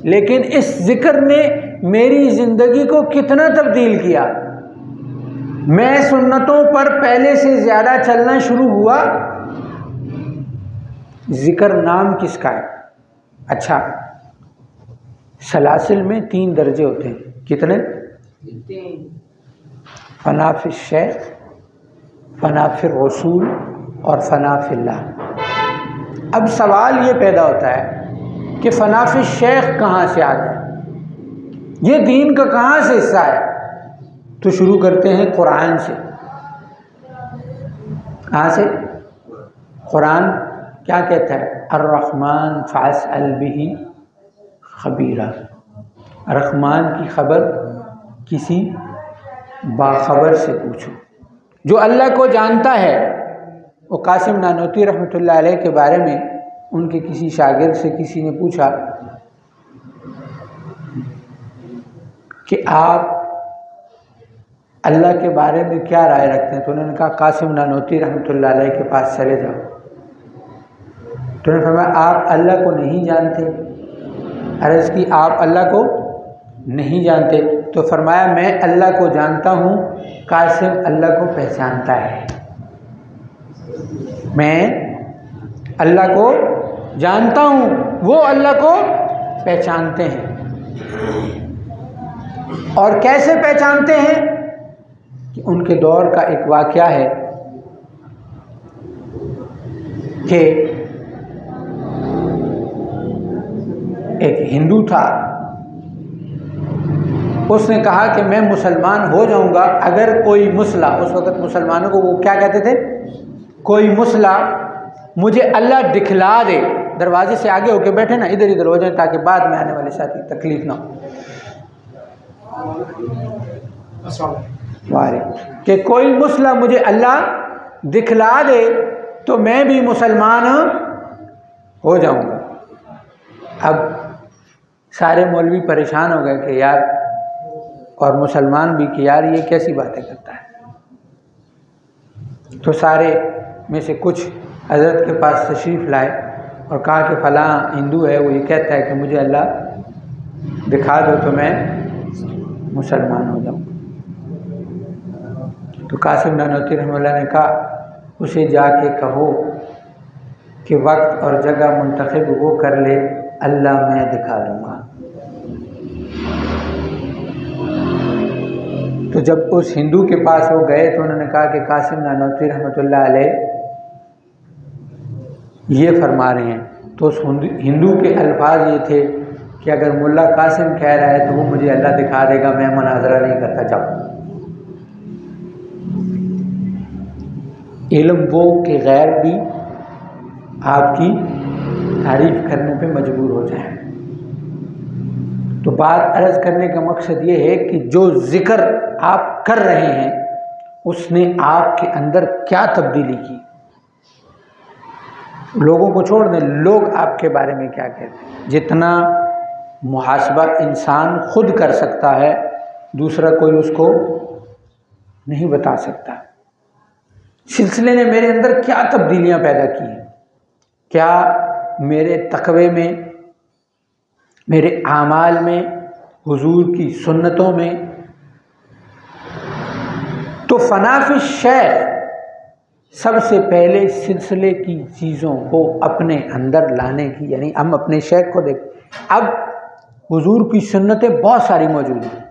लेकिन इस जिक्र ने मेरी ज़िंदगी को कितना तब्दील किया। मैं सुन्नतों पर पहले से ज़्यादा चलना शुरू हुआ। जिक्र नाम किसका है? अच्छा, सलासिल में 3 दर्जे होते हैं। कितने? फना फिल शेख, फना फिल रसूल और फना फिल्लाह। अब सवाल ये पैदा होता है कि फना फिल शेख कहाँ से आ गया, ये दीन का कहाँ से हिस्सा है? तो शुरू करते हैं कुरान से। कहाँ से? कुरान क्या कहता है? अर्रहमान फ़अस्अल बिही खबीरा। रहमान की खबर किसी बाखबर से पूछो। जो अल्लाह को जानता है, वो कासिम नानोती रहमतुल्लाह अलैह के बारे में उनके किसी शागिर्द से किसी ने पूछा कि आप अल्लाह के बारे में क्या राय रखते हैं? तो उन्होंने कहा कासिम नानोती रहमतुल्लाह अलैह के पास चले जाओ। तो उन्होंने फरमाया आप अल्लाह को नहीं जानते? अर्ज़ की आप अल्लाह को नहीं जानते? तो फरमाया मैं अल्लाह को जानता हूँ, कासिम अल्लाह को पहचानता है। मैं अल्लाह को जानता हूँ, वो अल्लाह को पहचानते हैं। और कैसे पहचानते हैं? कि उनके दौर का एक वाक़या है कि एक हिंदू था, उसने कहा कि मैं मुसलमान हो जाऊंगा अगर कोई मुसला, उस वक़्त मुसलमानों को वो क्या कहते थे, कोई मुसला मुझे अल्लाह दिखला दे। दरवाजे से आगे होके बैठे ना, इधर इधर हो जाए ताकि बाद में आने वाले साथी तकलीफ ना हो। वारे कि कोई मुसला मुझे अल्लाह दिखला दे तो मैं भी मुसलमान हो जाऊंगा। अब सारे मौलवी परेशान हो गए कि यार, और मुसलमान भी कि यार ये कैसी बातें करता है। तो सारे में से कुछ हज़रत के पास तशरीफ़ लाए और कहा कि फ़लाँ हिंदू है, वो ये कहता है कि मुझे अल्लाह दिखा दो तो मैं मुसलमान हो जाऊँ। तो कासिम नानोती रहमतुल्लाह ने कहा उसे जाके कहो कि वक्त और जगह मुंतखब वो कर ले, अल्लाह मैं दिखा दूँगा। तो जब उस हिंदू के पास वो गए तो उन्होंने कहा कि कासिम नानोती रहमतुल्लाह अलैह ये फरमा रहे हैं। तो उस हिंदू के अल्फाज ये थे कि अगर मुल्ला कासिम कह रहा है तो वो मुझे अल्लाह दिखा देगा, मैं मुनाजरा नहीं करता, जाओ। इल्म वो कि गैर भी आपकी तारीफ़ करने पे मजबूर हो जाए। तो बात अर्ज़ करने का मकसद ये है कि जो ज़िक्र आप कर रहे हैं उसने आपके अंदर क्या तब्दीली की। लोगों को छोड़ दें, लोग आपके बारे में क्या कहते हैं। जितना मुहासबा इंसान खुद कर सकता है, दूसरा कोई उसको नहीं बता सकता। सिलसिले ने मेरे अंदर क्या तब्दीलियां पैदा की हैं, क्या मेरे तक़वे में, मेरे आमाल में, हुजूर की सुन्नतों में। तो फना फिश शेख, सबसे पहले सिलसिले की चीज़ों को अपने अंदर लाने की, यानी हम अपने शेख को देख, अब हुजूर की सुन्नतें बहुत सारी मौजूद हैं,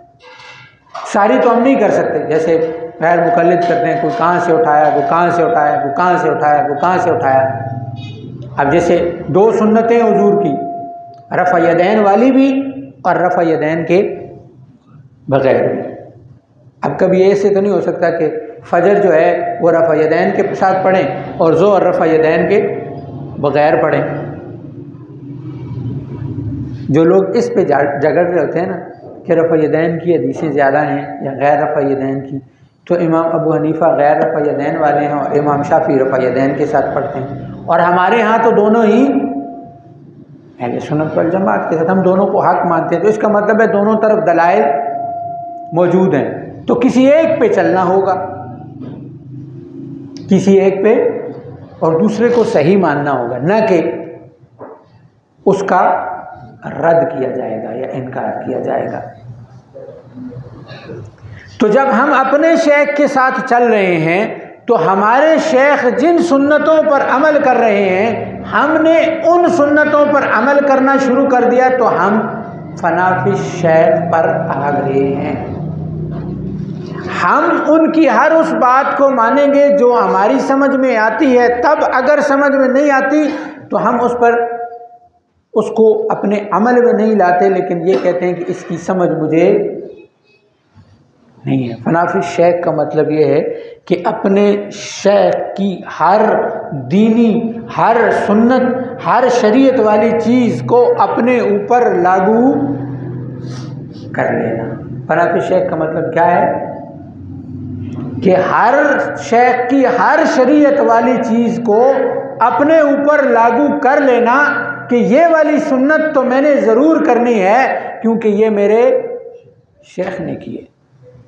सारी तो हम नहीं कर सकते, जैसे गैर मुकल्लिद करते हैं, कोई कहाँ से उठाया, कोई कहाँ से उठाया, कोई कहाँ से उठाया, कोई कहाँ से उठाया। अब जैसे दो सुन्नतें हुजूर की, रफ़ा यदैन वाली भी और रफ़ा यदैन के बग़ैर भी। अब कभी ऐसे तो नहीं हो सकता कि फजर जो है वो रफ़ा यदैन के साथ पढ़ें और ज़ोहर रफ़ा यदैन के बग़ैर पढ़ें। जो लोग इस पे झगड़ रहे होते हैं ना कि रफ़ा यदैन की हदीसें ज़्यादा हैं या गैर रफ़ा यदैन की, तो इमाम अबू हनीफ़ा गैर रफ़ा यदैन वाले हैं और इमाम शाफ़ी रफ़ा यदैन के साथ पढ़ते हैं, और हमारे यहाँ तो दोनों ही अहले सुन्नत वल जमात के साथ, हम दोनों को हक़ मानते हैं। तो इसका मतलब है दोनों तरफ दलाइल मौजूद हैं, तो किसी एक पे चलना होगा, किसी एक पे, और दूसरे को सही मानना होगा, न कि उसका रद्द किया जाएगा या इनकार किया जाएगा। तो जब हम अपने शेख के साथ चल रहे हैं तो हमारे शेख जिन सुन्नतों पर अमल कर रहे हैं, हमने उन सुन्नतों पर अमल करना शुरू कर दिया तो हम फनाफी शेख पर आ गए हैं। हम उनकी हर उस बात को मानेंगे जो हमारी समझ में आती है, तब अगर समझ में नहीं आती तो हम उसको अपने अमल में नहीं लाते, लेकिन ये कहते हैं कि इसकी समझ मुझे नहीं है। फनाफी शेख का मतलब ये है कि अपने शेख की हर दीनी, हर सुन्नत, हर शरीयत वाली चीज़ को अपने ऊपर लागू कर लेना। फनाफी शेख का मतलब क्या है कि हर शेख की हर शरीयत वाली चीज़ को अपने ऊपर लागू कर लेना कि ये वाली सुन्नत तो मैंने ज़रूर करनी है क्योंकि ये मेरे शेख ने की है।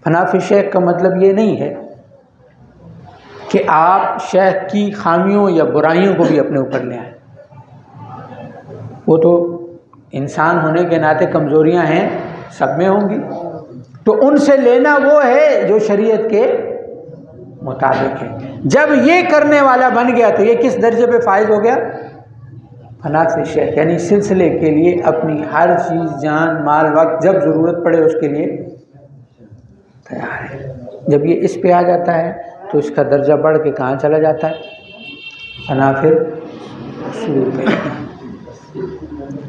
फनाफी शेख का मतलब ये नहीं है कि आप शेख की खामियों या बुराइयों को भी अपने ऊपर ले आए। वो तो इंसान होने के नाते कमज़ोरियां हैं, सब में होंगी, तो उनसे लेना वो है जो शरीयत के मुताबिक है। जब ये करने वाला बन गया तो ये किस दर्जे पे फायज हो गया? फनाफी शेख, यानी सिलसिले के लिए अपनी हर चीज़, जान, माल, वक्त, जब ज़रूरत पड़े उसके लिए तैयार है। जब ये इस पे आ जाता है तो इसका दर्जा बढ़ के कहाँ चला जाता है? फनाफिर रसूल में।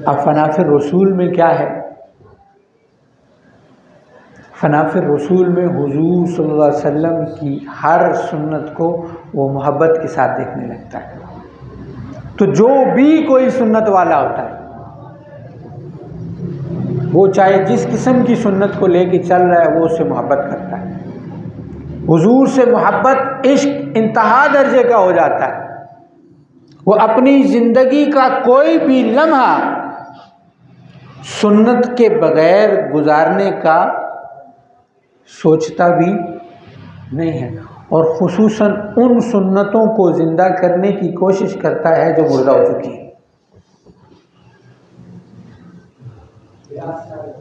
अब फनाफिर रसूल में क्या है? फनाफिर रसूल में हुजूर सल्लल्लाहु अलैहि वसल्लम की हर सुन्नत को वो मोहब्बत के साथ देखने लगता है। तो जो भी कोई सुन्नत वाला होता है, वो चाहे जिस किस्म की सुन्नत को लेके चल रहा है, वो उससे मोहब्बत करता है। हुजूर से मोहब्बत, इश्क इंतहा दर्जे का हो जाता है। वो अपनी ज़िंदगी का कोई भी लम्हा सुन्नत के बग़ैर गुजारने का सोचता भी नहीं है, और ख़ुसूसन उन सुन्नतों को ज़िंदा करने की कोशिश करता है जो मुर्दा हो चुकी है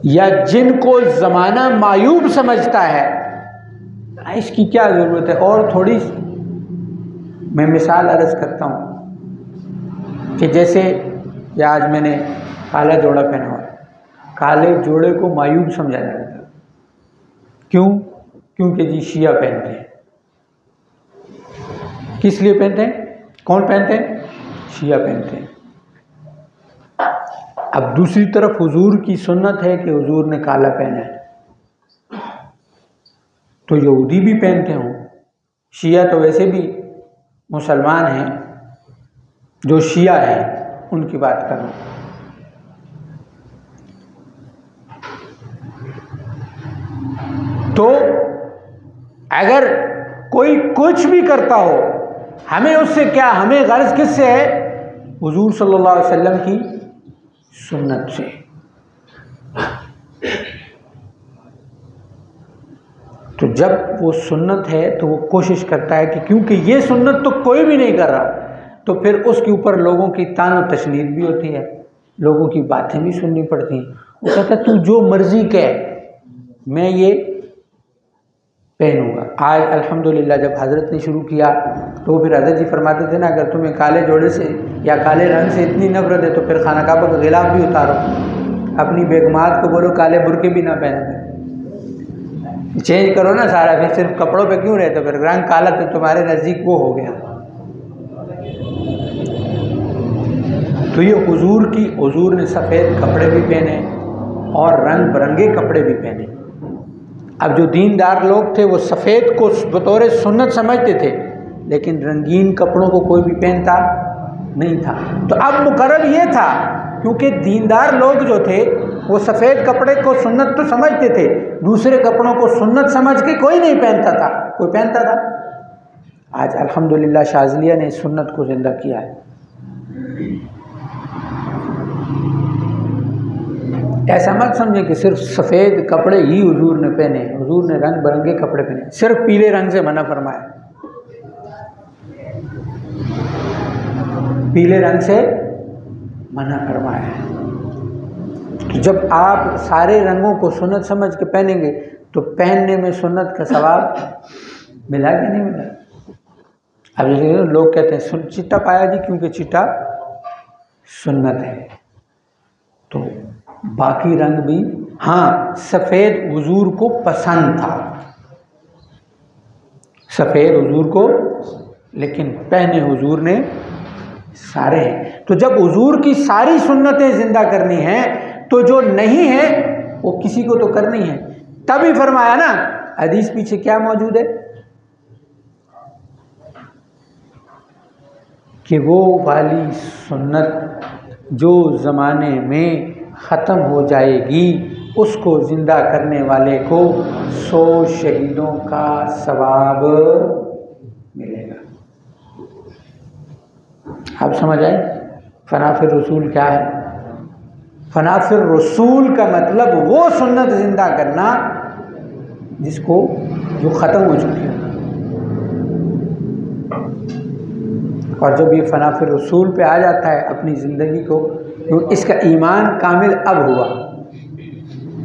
या जिनको ज़माना मायूब समझता है। इसकी क्या ज़रूरत है? और थोड़ी मैं मिसाल अर्ज़ करता हूँ कि जैसे या आज मैंने काला जोड़ा पहना हुआ है, काले जोड़े को मायूब समझा जाता है। क्यों? क्योंकि जी शिया पहनते हैं। किस लिए पहनते हैं? कौन पहनते हैं? शिया पहनते हैं। अब दूसरी तरफ हुजूर की सुन्नत है कि हुजूर ने काला पहना है, तो यहूदी भी पहनते हों। शिया तो वैसे भी मुसलमान हैं, जो शिया हैं उनकी बात कर रहा हूँ। तो अगर कोई कुछ भी करता हो, हमें उससे क्या, हमें गर्ज किससे है? हुजूर सल्लल्लाहु अलैहि वसल्लम की सुन्नत से। तो जब वो सुन्नत है तो वो कोशिश करता है कि क्योंकि ये सुन्नत तो कोई भी नहीं कर रहा, तो फिर उसके ऊपर लोगों की तान और तशनीद भी होती है, लोगों की बातें भी सुननी पड़ती हैं। वो कहता है तू जो मर्जी कह, मैं ये पहनूंगा। आज अल्हम्दुलिल्लाह जब हज़रत ने शुरू किया तो फिर हज़रत जी फरमाते थे ना, अगर तुम्हें काले जोड़े से या काले रंग से इतनी नफरत है तो फिर खाना काबा का गिलाफ भी उतारो, अपनी बेगमात को बोलो काले बुरके भी ना पहने, चेंज करो ना सारा, फिर सिर्फ कपड़ों पे क्यों रहते, फिर रंग काला तो तुम्हारे नज़दीक वो हो गया। तो ये हुजूर ने सफ़ेद कपड़े भी पहने और रंग बिरंगे कपड़े भी पहने। अब जो दीनदार लोग थे वो सफ़ेद को बतौर सुन्नत समझते थे, लेकिन रंगीन कपड़ों को कोई भी पहनता नहीं था। तो अब मुकर्रर ये था, क्योंकि दीनदार लोग जो थे वो सफ़ेद कपड़े को सुन्नत तो समझते थे, दूसरे कपड़ों को सुन्नत समझ के कोई नहीं पहनता था, कोई पहनता था। आज अल्हम्दुलिल्लाह शाज़लिया ने इस सुन्नत को ज़िंदा किया है। ऐसा मत समझे कि सिर्फ सफ़ेद कपड़े ही हुजूर ने पहने, हुजूर ने रंग बिरंगे कपड़े पहने, सिर्फ पीले रंग से मना फरमाया, पीले रंग से मना फरमाया। तो जब आप सारे रंगों को सुन्नत समझ के पहनेंगे तो पहनने में सुन्नत का सवाब मिला कि नहीं मिला। अब जैसे लोग कहते हैं चिट्टा पाया जी क्योंकि चिट्टा सुन्नत है, तो बाकी रंग भी, हाँ सफ़ेद हुजूर को पसंद था, सफ़ेद हुजूर को, लेकिन पहने हुजूर ने सारे हैं। तो जब हुजूर की सारी सुन्नतें जिंदा करनी हैं तो जो नहीं है वो किसी को तो करनी है। तभी फरमाया ना, हदीस पीछे क्या मौजूद है कि वो वाली सुन्नत जो ज़माने में ख़त्म हो जाएगी उसको ज़िंदा करने वाले को 100 शहीदों का सवाब मिलेगा। आप समझ आए फनाफिर रसूल क्या है? फनाफिर रसूल का मतलब वो सुन्नत ज़िंदा करना जिसको जो ख़त्म हो चुकी है। और जब ये फनाफिर रसूल पे आ जाता है अपनी ज़िंदगी को, तो इसका ईमान कामिल अब हुआ,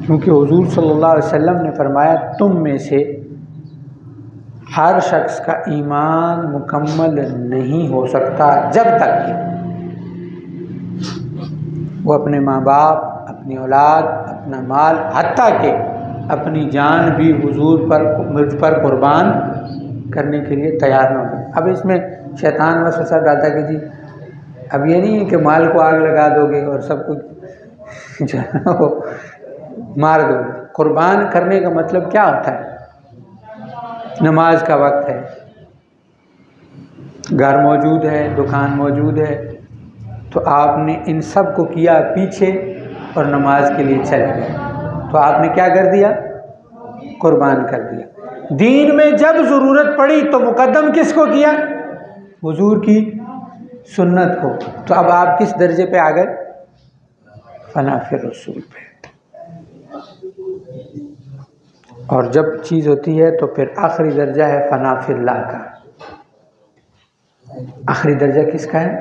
क्योंकि हुजूर सल्लल्लाहु अलैहि वसल्लम ने फरमाया तुम में से हर शख्स का ईमान मुकम्मल नहीं हो सकता जब तक कि वो अपने माँ बाप, अपनी औलाद, अपना माल, हत्ता के अपनी जान भी हुजूर पर, मुझ पर कुर्बान करने के लिए तैयार न हो। अब इसमें शैतान वसवसा डालता कि जी अब ये नहीं है कि माल को आग लगा दोगे और सब कुछ जो है वो मार दोगे। कुर्बान करने का मतलब क्या होता है? नमाज का वक्त है, घर मौजूद है, दुकान मौजूद है, तो आपने इन सब को किया पीछे और नमाज के लिए चले गए, तो आपने क्या कर दिया? कुर्बान कर दिया। दीन में जब ज़रूरत पड़ी तो मुकद्दम किसको किया? हुजूर की सुन्नत को। तो अब आप किस दर्जे पे आ गए? फनाफिर रसूल पे। और जब चीज़ होती है तो फिर आखिरी दर्जा है फनाफिल्लाह का। आखिरी दर्जा किसका है?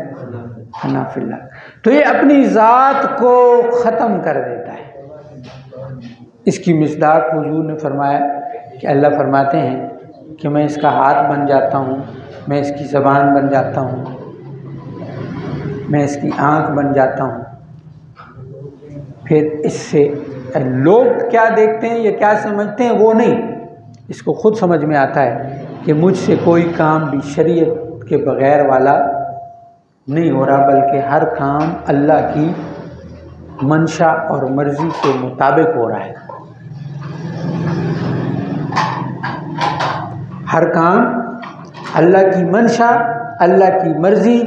फनाफिल्लाह। तो ये अपनी ज़ात को ख़त्म कर देता है। इसकी मिसदाक हुजूर ने फरमाया कि अल्लाह फरमाते हैं कि मैं इसका हाथ बन जाता हूँ, मैं इसकी ज़बान बन जाता हूँ, मैं इसकी आँख बन जाता हूँ। फिर इससे लोग क्या देखते हैं या क्या समझते हैं वो नहीं, इसको खुद समझ में आता है कि मुझसे कोई काम भी शरीयत के बग़ैर वाला नहीं हो रहा, बल्कि हर काम अल्लाह की मंशा और मर्ज़ी के मुताबिक हो रहा है। हर काम अल्लाह की मंशा, अल्लाह की मर्ज़ी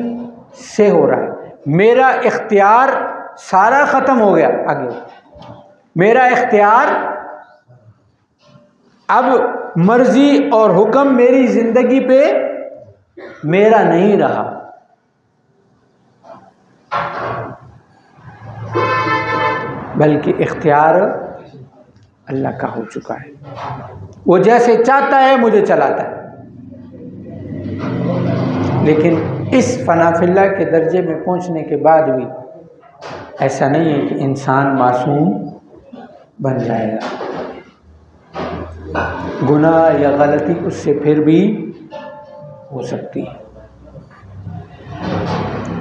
से हो रहा है। मेरा इख्तियार सारा ख़त्म हो गया। आगे मेरा इख्तियार, अब मर्ज़ी और हुक्म मेरी ज़िंदगी पे मेरा नहीं रहा, बल्कि इख्तियार अल्लाह का हो चुका है। वो जैसे चाहता है मुझे चलाता है। लेकिन इस फनाफिल्लाह के दर्जे में पहुंचने के बाद भी ऐसा नहीं है कि इंसान मासूम बन जाएगा। गुनाह या गलती उससे फिर भी हो सकती है।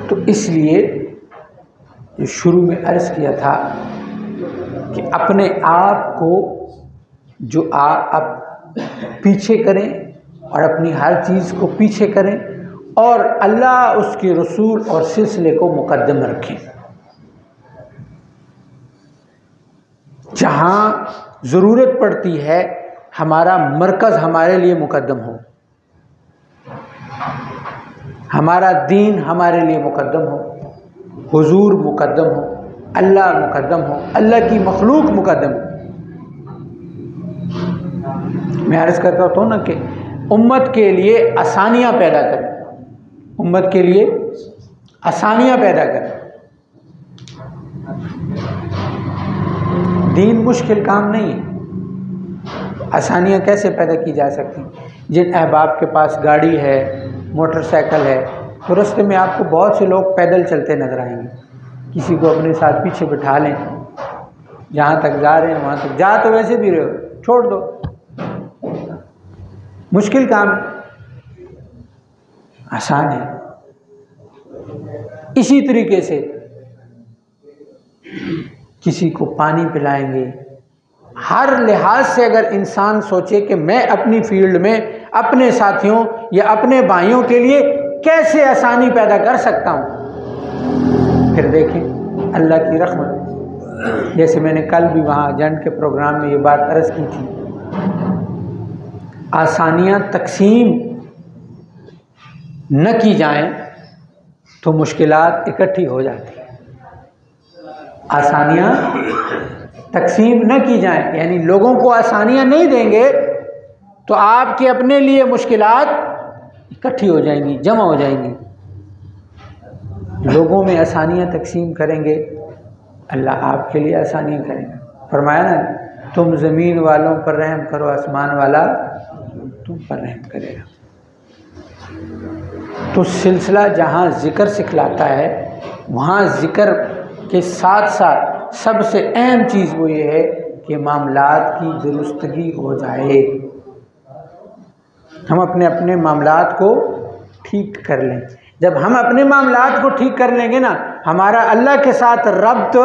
तो इसलिए जो शुरू में अर्ज़ किया था कि अपने आप को जो आप पीछे करें और अपनी हर चीज़ को पीछे करें और अल्लाह उसके रसूल और सिलसिले को मुकद्दम रखें। जहाँ ज़रूरत पड़ती है हमारा मरकज़ हमारे लिए मुकद्दम हो, हमारा दीन हमारे लिए मुकद्दम हो, हुजूर मुकद्दम हो, अल्लाह मुकद्दम हो, अल्लाह की मखलूक मुकद्दम हो। मैं अर्ज़ करता हूँ ना कि उम्मत के लिए आसानियाँ पैदा करें, उम्मत के लिए आसानियाँ पैदा करें। दीन मुश्किल काम नहीं है, आसानियाँ कैसे पैदा की जा सकती हैं? जिन अहबाब के पास गाड़ी है, मोटरसाइकिल है, तो रास्ते में आपको बहुत से लोग पैदल चलते नज़र आएंगे। किसी को अपने साथ पीछे बिठा लें, जहाँ तक जा रहे हैं वहाँ तक, जा तो वैसे भी रहे हो, छोड़ दो, मुश्किल काम आसान है। इसी तरीके से किसी को पानी पिलाएंगे, हर लिहाज से अगर इंसान सोचे कि मैं अपनी फील्ड में अपने साथियों या अपने भाइयों के लिए कैसे आसानी पैदा कर सकता हूँ, फिर देखें अल्लाह की रहमत। जैसे मैंने कल भी वहाँ जंड के प्रोग्राम में ये बात अर्ज़ की थी, आसानियाँ तकसीम न की जाएं तो मुश्किलात इकट्ठी हो जाती हैं। आसानियाँ तकसीम न की जाएं, यानी लोगों को आसानियाँ नहीं देंगे तो आपके अपने लिए मुश्किलात इकट्ठी हो जाएंगी, जमा हो जाएंगी। लोगों में आसानियाँ तकसीम करेंगे, अल्लाह आपके लिए आसानियाँ करेगा। फरमाया ना, तुम ज़मीन वालों पर रहम करो, आसमान वाला तुम पर रहम करेगा। तो सिलसिला जहाँ ज़िक्र सिखलाता है, वहाँ ज़िक्र के साथ साथ सबसे अहम चीज़ वो ये है कि मामलात की दुरुस्तगी हो जाए, हम अपने अपने मामलात को ठीक कर लें। जब हम अपने मामलात को ठीक कर लेंगे ना, हमारा अल्लाह के साथ रब्त,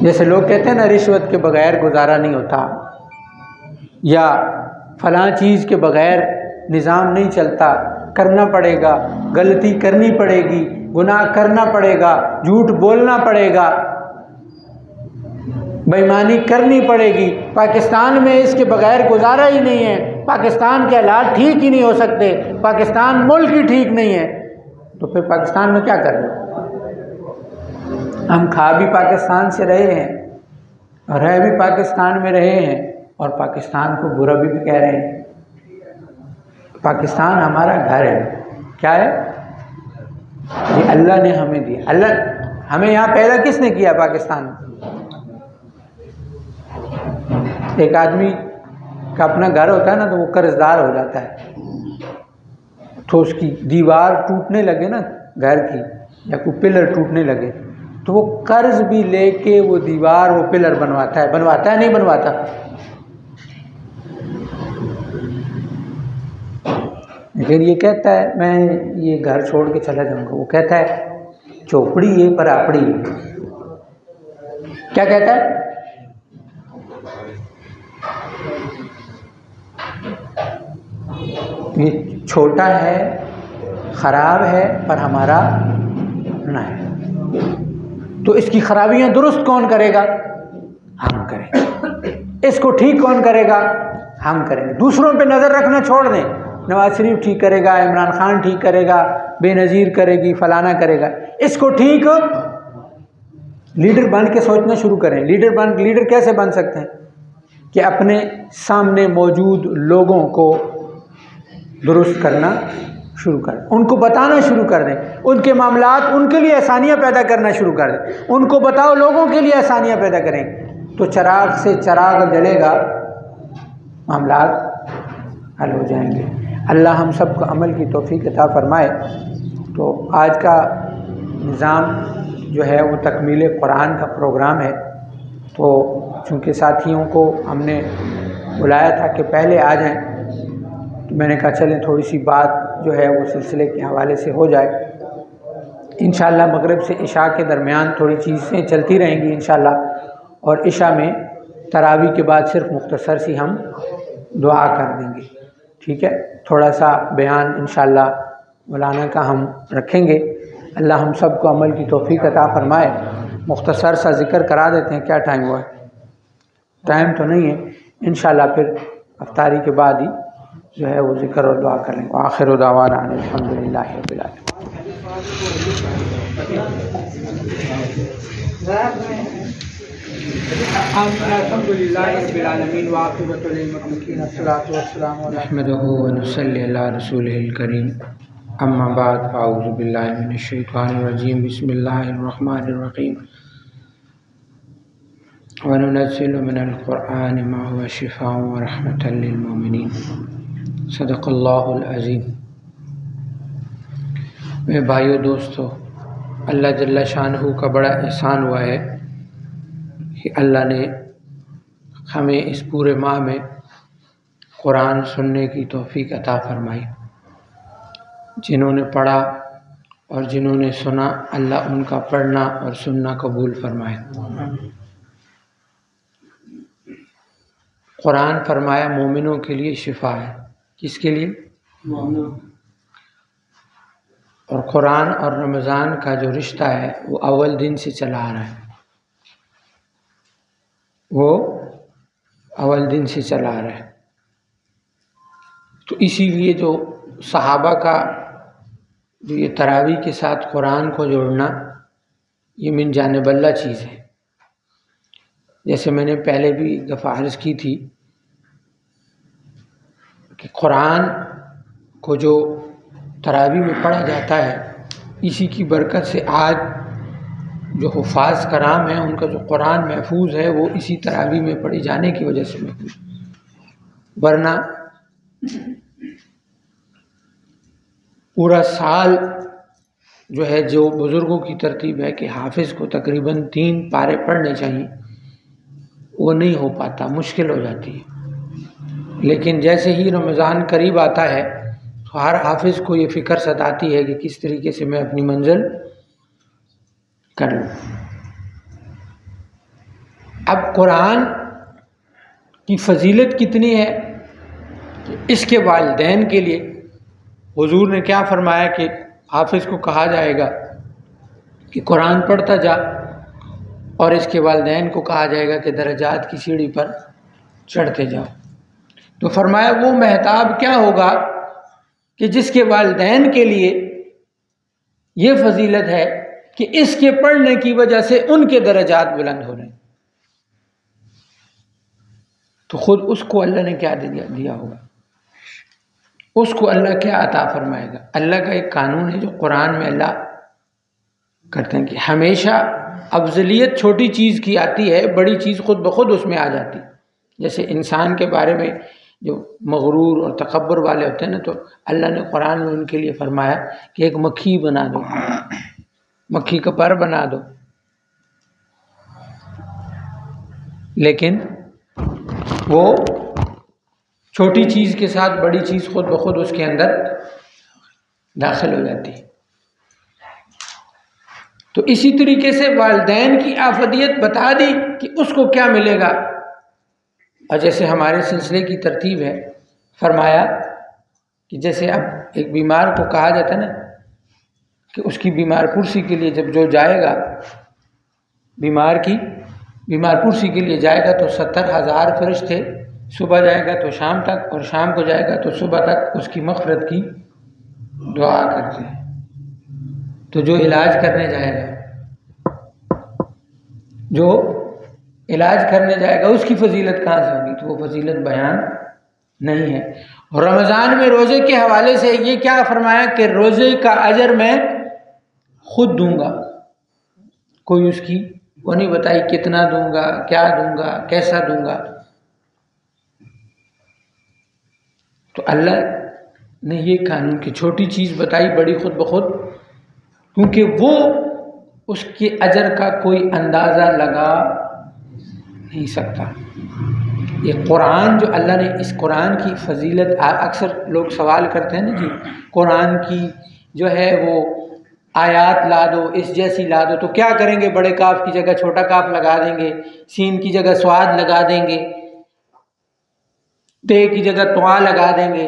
जैसे लोग कहते हैं ना रिश्वत के बगैर गुजारा नहीं होता, या फलां चीज़ के बगैर निज़ाम नहीं चलता, करना पड़ेगा, गलती करनी पड़ेगी, गुनाह करना पड़ेगा, झूठ बोलना पड़ेगा, बेईमानी करनी पड़ेगी। पाकिस्तान में इसके बगैर गुजारा ही नहीं है, पाकिस्तान के हालात ठीक ही नहीं हो सकते, पाकिस्तान मुल्क ही ठीक नहीं है, तो फिर पाकिस्तान में क्या कर रहे हो? हम खा भी पाकिस्तान से रहे हैं और रह भी पाकिस्तान में रहे हैं और पाकिस्तान को बुरा भी कह रहे हैं। पाकिस्तान हमारा घर है, क्या है? ये अल्लाह ने हमें दिया। अल्लाह हमें यहाँ पैदा किसने किया? पाकिस्तान में। एक आदमी का अपना घर होता है ना, तो वो कर्जदार हो जाता है, तो उसकी दीवार टूटने लगे ना घर की, या कोई पिलर टूटने लगे, तो वो कर्ज भी लेके वो दीवार, वो पिलर बनवाता है नहीं बनवाता? लेकिन ये कहता है मैं ये घर छोड़ के चला जाऊंगा। वो कहता है चौपड़ी ये परापड़ी है। क्या कहता है? ये छोटा है, ख़राब है, पर हमारा ना है, तो इसकी खराबियां दुरुस्त कौन करेगा? हम करेंगे। इसको ठीक कौन करेगा? हम करेंगे। दूसरों पे नज़र रखना छोड़ दें, नवाज शरीफ ठीक करेगा, इमरान खान ठीक करेगा, बेनज़ीर करेगी, फलाना करेगा। इसको ठीक लीडर बन के सोचना शुरू करें। लीडर कैसे बन सकते हैं? कि अपने सामने मौजूद लोगों को दुरुस्त करना शुरू कर दें, उनको बताना शुरू कर दें, उनके मामलात, उनके लिए आसानियाँ पैदा करना शुरू कर दें। उनको बताओ, लोगों के लिए आसानियाँ पैदा करें, तो चिराग से चिराग जलेगा, मामलात हल हो जाएंगे। अल्लाह हम सबको अमल की तौफीक अता फरमाए। तो आज का निज़ाम जो है वो तकमील कुरान का प्रोग्राम है। तो चूँकि साथियों को हमने बुलाया था कि पहले आ जाएं, तो मैंने कहा चलें थोड़ी सी बात जो है वो सिलसिले के हवाले से हो जाए। इंशाअल्लाह मगरिब से इशा के दरमियान थोड़ी चीज़ें चलती रहेंगी इंशाअल्लाह, और इशा में तरावी के बाद सिर्फ मुख्तसर सी हम दुआ कर देंगे। ठीक है, थोड़ा सा बयान इंशाअल्लाह मौलाना का हम रखेंगे। अल्लाह हम सब को अमल की तौफीक अता फरमाए। मुख्तसर सा ज़िक्र करा देते हैं। क्या टाइम हुआ है? टाइम तो नहीं है। इंशाअल्लाह फिर अफ्तारी के बाद ही जो है वो ज़िक्र और दुआ कर लेंगे। आखिर दावाना अल्हम्दुलिल्लाहि रब्बिल आलमीन। अल्हम्दुलिल्लाहि रब्बिल आलमीन व आक़िबतु लिल मुत्तक़ीन अस्सलातु वस्सलामु अला नहमदुहु व नुसल्ली अला रसूलिहिल करीम अम्मा बाद फ़अऊज़ु बिल्लाहि मिनश शैतानिर रजीम बिस्मिल्लाहिर रहमानिर रहीम व नुनज़्ज़िलु मिनल क़ुरआनि मा हुवा शिफ़ाअun व रहमतल लिल मुमिनीन सदक़ल्लाहुल अज़ीम। मेरे भाइयों दोस्तों, अल्लाह जल्ला शानहू का बड़ा एहसान हुआ है कि अल्लाह ने हमें इस पूरे माह में कुरान सुनने की तौफीक अता फरमाई। जिन्होंने पढ़ा और जिन्होंने सुना, अल्लाह उनका पढ़ना और सुनना कबूल फरमाए। कुरान फरमाया मोमिनों के लिए शिफा है। किसके लिए? और कुरान और रमज़ान का जो रिश्ता है वो अव्वल दिन से चला आ रहा है, वो अव्वल दिन से चला आ रहा है। तो इसीलिए जो सहाबा का जो ये तरावी के साथ कुरान को जोड़ना, ये मिन जानिबल्लाह चीज़ है। जैसे मैंने पहले भी एक दफ़ा अर्ज़ की थी कि कुरान को जो तरावी में पढ़ा जाता है, इसी की बरकत से आज जो हुफ़ाज़ कराम हैं उनका जो कुरान महफूज है वो इसी तरावी में पढ़े जाने की वजह से महफूज। वरना पूरा साल जो है, जो बुज़ुर्गों की तरतीब है कि हाफिज़ को तकरीबन 3 पारे पढ़ने चाहिए, वो नहीं हो पाता, मुश्किल हो जाती है। लेकिन जैसे ही रमज़ान करीब आता है तो हर हाफिज़ को ये फ़िक्र सताती है कि किस तरीके से मैं अपनी मंजिल कर लूँ। अब कुरान की फ़जीलत कितनी है कि इसके वालिदैन के लिए हुजूर ने क्या फरमाया कि हाफिज़ को कहा जाएगा कि कुरान पढ़ता जा, और इसके वालिदैन को कहा जाएगा कि दरजात की सीढ़ी पर चढ़ते जाओ। तो फरमाया वो महताब क्या होगा कि जिसके वालिदैन के लिए ये फजीलत है कि इसके पढ़ने की वजह से उनके दरजात बुलंद हो रहे हैं। तो खुद उसको अल्लाह ने क्या दिया होगा, उसको अल्लाह क्या अता फरमाएगा। अल्लाह का एक कानून है जो कुरान में अल्लाह करते हैं कि हमेशा अफजलियत छोटी चीज़ की आती है, बड़ी चीज़ खुद ब खुद उसमें आ जाती। जैसे इंसान के बारे में जो मगरूर और तकब्बुर वाले होते हैं ना, तो अल्लाह ने कुरान में उनके लिए फरमाया कि एक मक्खी बना दो, मक्खी का पर बना दो। लेकिन वो छोटी चीज़ के साथ बड़ी चीज़ खुद ब खुद उसके अंदर दाखिल हो जाती है। तो इसी तरीके से वालिदैन की आफदियत बता दी कि उसको क्या मिलेगा। और जैसे हमारे सिलसिले की तरतीब है, फरमाया कि जैसे अब एक बीमार को कहा जाता है ना कि उसकी बीमार पुरसी के लिए जब जो जाएगा, बीमार पुरसी के लिए जाएगा तो 70,000 फरिश्ते, सुबह जाएगा तो शाम तक और शाम को जाएगा तो सुबह तक उसकी मग़फ़िरत की दुआ करते हैं। तो जो इलाज करने जाएगा उसकी फजीलत कहाँ से होगी? तो वो फजीलत बयान नहीं है। और रमज़ान में रोज़े के हवाले से ये क्या फरमाया कि रोज़े का अजर मैं खुद दूंगा। कोई उसकी वो नहीं बताई कितना दूंगा, क्या दूंगा, कैसा दूंगा। तो अल्लाह ने ये कानून की छोटी चीज़ बताई, बड़ी खुद ब खुद, क्योंकि वो उसके अजर का कोई अंदाज़ा लगा नहीं सकता। ये कुरान जो अल्लाह ने, इस कुरान की फजीलत, अक्सर लोग सवाल करते हैं ना जी, कुरान की जो है वो आयात ला दो, इस जैसी ला दो, तो क्या करेंगे? बड़े काफ की जगह छोटा काफ लगा देंगे, सीन की जगह स्वाद लगा देंगे, ते की जगह त्वा लगा देंगे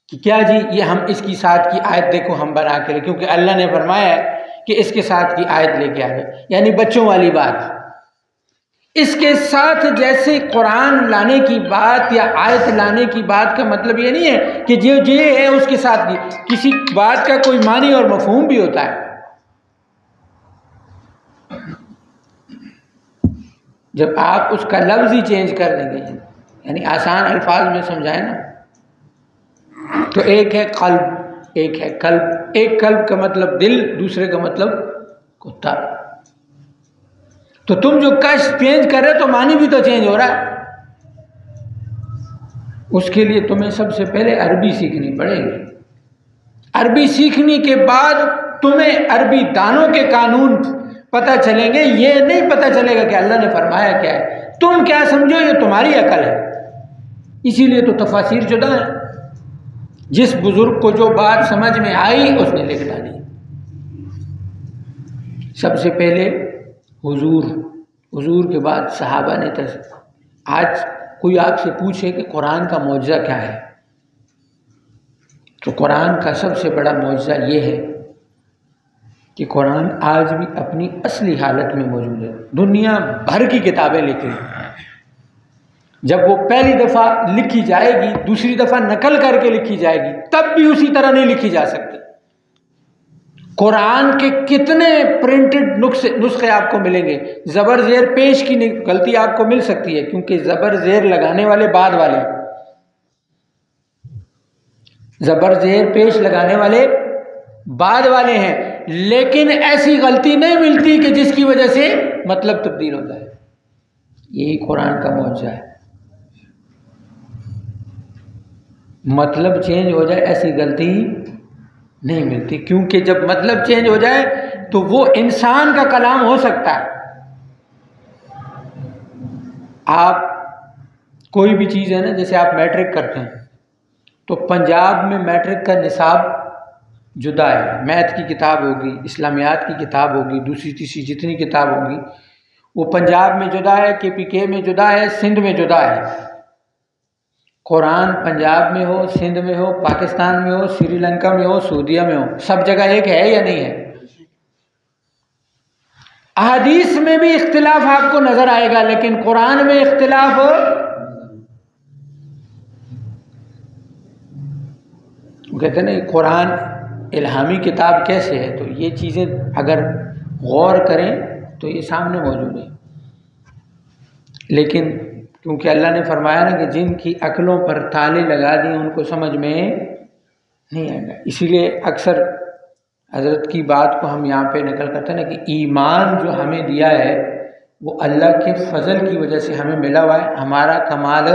कि क्या जी ये हम इसकी साथ की आयत देखो हम बना के, क्योंकि अल्लाह ने फरमाया है कि इसके साथ की आयत लेके आ गए, यानी बच्चों वाली बात। इसके साथ जैसे कुरान लाने की बात या आयत लाने की बात का मतलब ये नहीं है कि जो ये है उसके साथ की, किसी बात का कोई मानी और मफहूम भी होता है। जब आप उसका लफ्ज़ ही चेंज कर देंगे, यानी आसान अल्फाज में समझाएं ना, तो एक है कल्ब, एक है कल्ब। एक कल्ब का मतलब दिल, दूसरे का मतलब कुत्ता। तो तुम जो कश चेंज कर रहे हो तो मानी भी तो चेंज हो रहा है। उसके लिए तुम्हें सबसे पहले अरबी सीखनी पड़ेगी। अरबी सीखने के बाद तुम्हें अरबी दानों के कानून पता चलेंगे। ये नहीं पता चलेगा कि अल्लाह ने फरमाया क्या है, तुम क्या समझो ये तुम्हारी अकल है। इसीलिए तो तफासिर जुदा है। जिस बुजुर्ग को जो बात समझ में आई उसने लिख डाली। सबसे पहले हुजूर के बाद सहाबा ने आज कोई आपसे पूछे कि कुरान का मौजज़ा क्या है, तो कुरान का सबसे बड़ा मौजज़ा ये है कि कुरान आज भी अपनी असली हालत में मौजूद है। दुनिया भर की किताबें लिखी, जब वो पहली दफ़ा लिखी जाएगी, दूसरी दफ़ा नकल करके लिखी जाएगी, तब भी उसी तरह नहीं लिखी जा सकती। कुरान के कितने प्रिंटेड नुस्खे आपको मिलेंगे। ज़बर ज़ेर पेश की गलती आपको मिल सकती है, क्योंकि ज़बर ज़ेर लगाने वाले बाद वाले, ज़बर ज़ेर पेश लगाने वाले बाद वाले हैं, लेकिन ऐसी गलती नहीं मिलती कि जिसकी वजह से मतलब तब्दील हो जाए। यही कुरान का मौजज़ा है। मतलब चेंज हो जाए ऐसी गलती नहीं मिलती, क्योंकि जब मतलब चेंज हो जाए तो वो इंसान का कलाम हो सकता है। आप कोई भी चीज़ है ना, जैसे आप मैट्रिक करते हैं तो पंजाब में मैट्रिक का निसाब जुदा है। मैथ की किताब होगी, इस्लामियात की किताब होगी, दूसरी तीसरी जितनी किताब होगी वो पंजाब में जुदा है, KPK में जुदा है, सिंध में जुदा है। कुरान पंजाब में हो, सिंध में हो, पाकिस्तान में हो, श्रीलंका में हो, सऊदीया में हो, सब जगह एक है या नहीं है? अहदीस में भी इख्तिलाफ आपको नजर आएगा, लेकिन कुरान में इख्तिलाफ कहते हैं ना कुरान इल्हामी किताब कैसे है, तो ये चीज़ें अगर गौर करें तो ये सामने मौजूद है। लेकिन क्योंकि अल्लाह ने फरमाया ना कि जिनकी अक्लों पर ताले लगा दिए उनको समझ में नहीं आएगा। इसीलिए अक्सर हज़रत की बात को हम यहाँ पे नकल करते हैं ना कि ईमान जो हमें दिया है वो अल्लाह के फजल की वजह से हमें मिला हुआ है। हमारा कमाल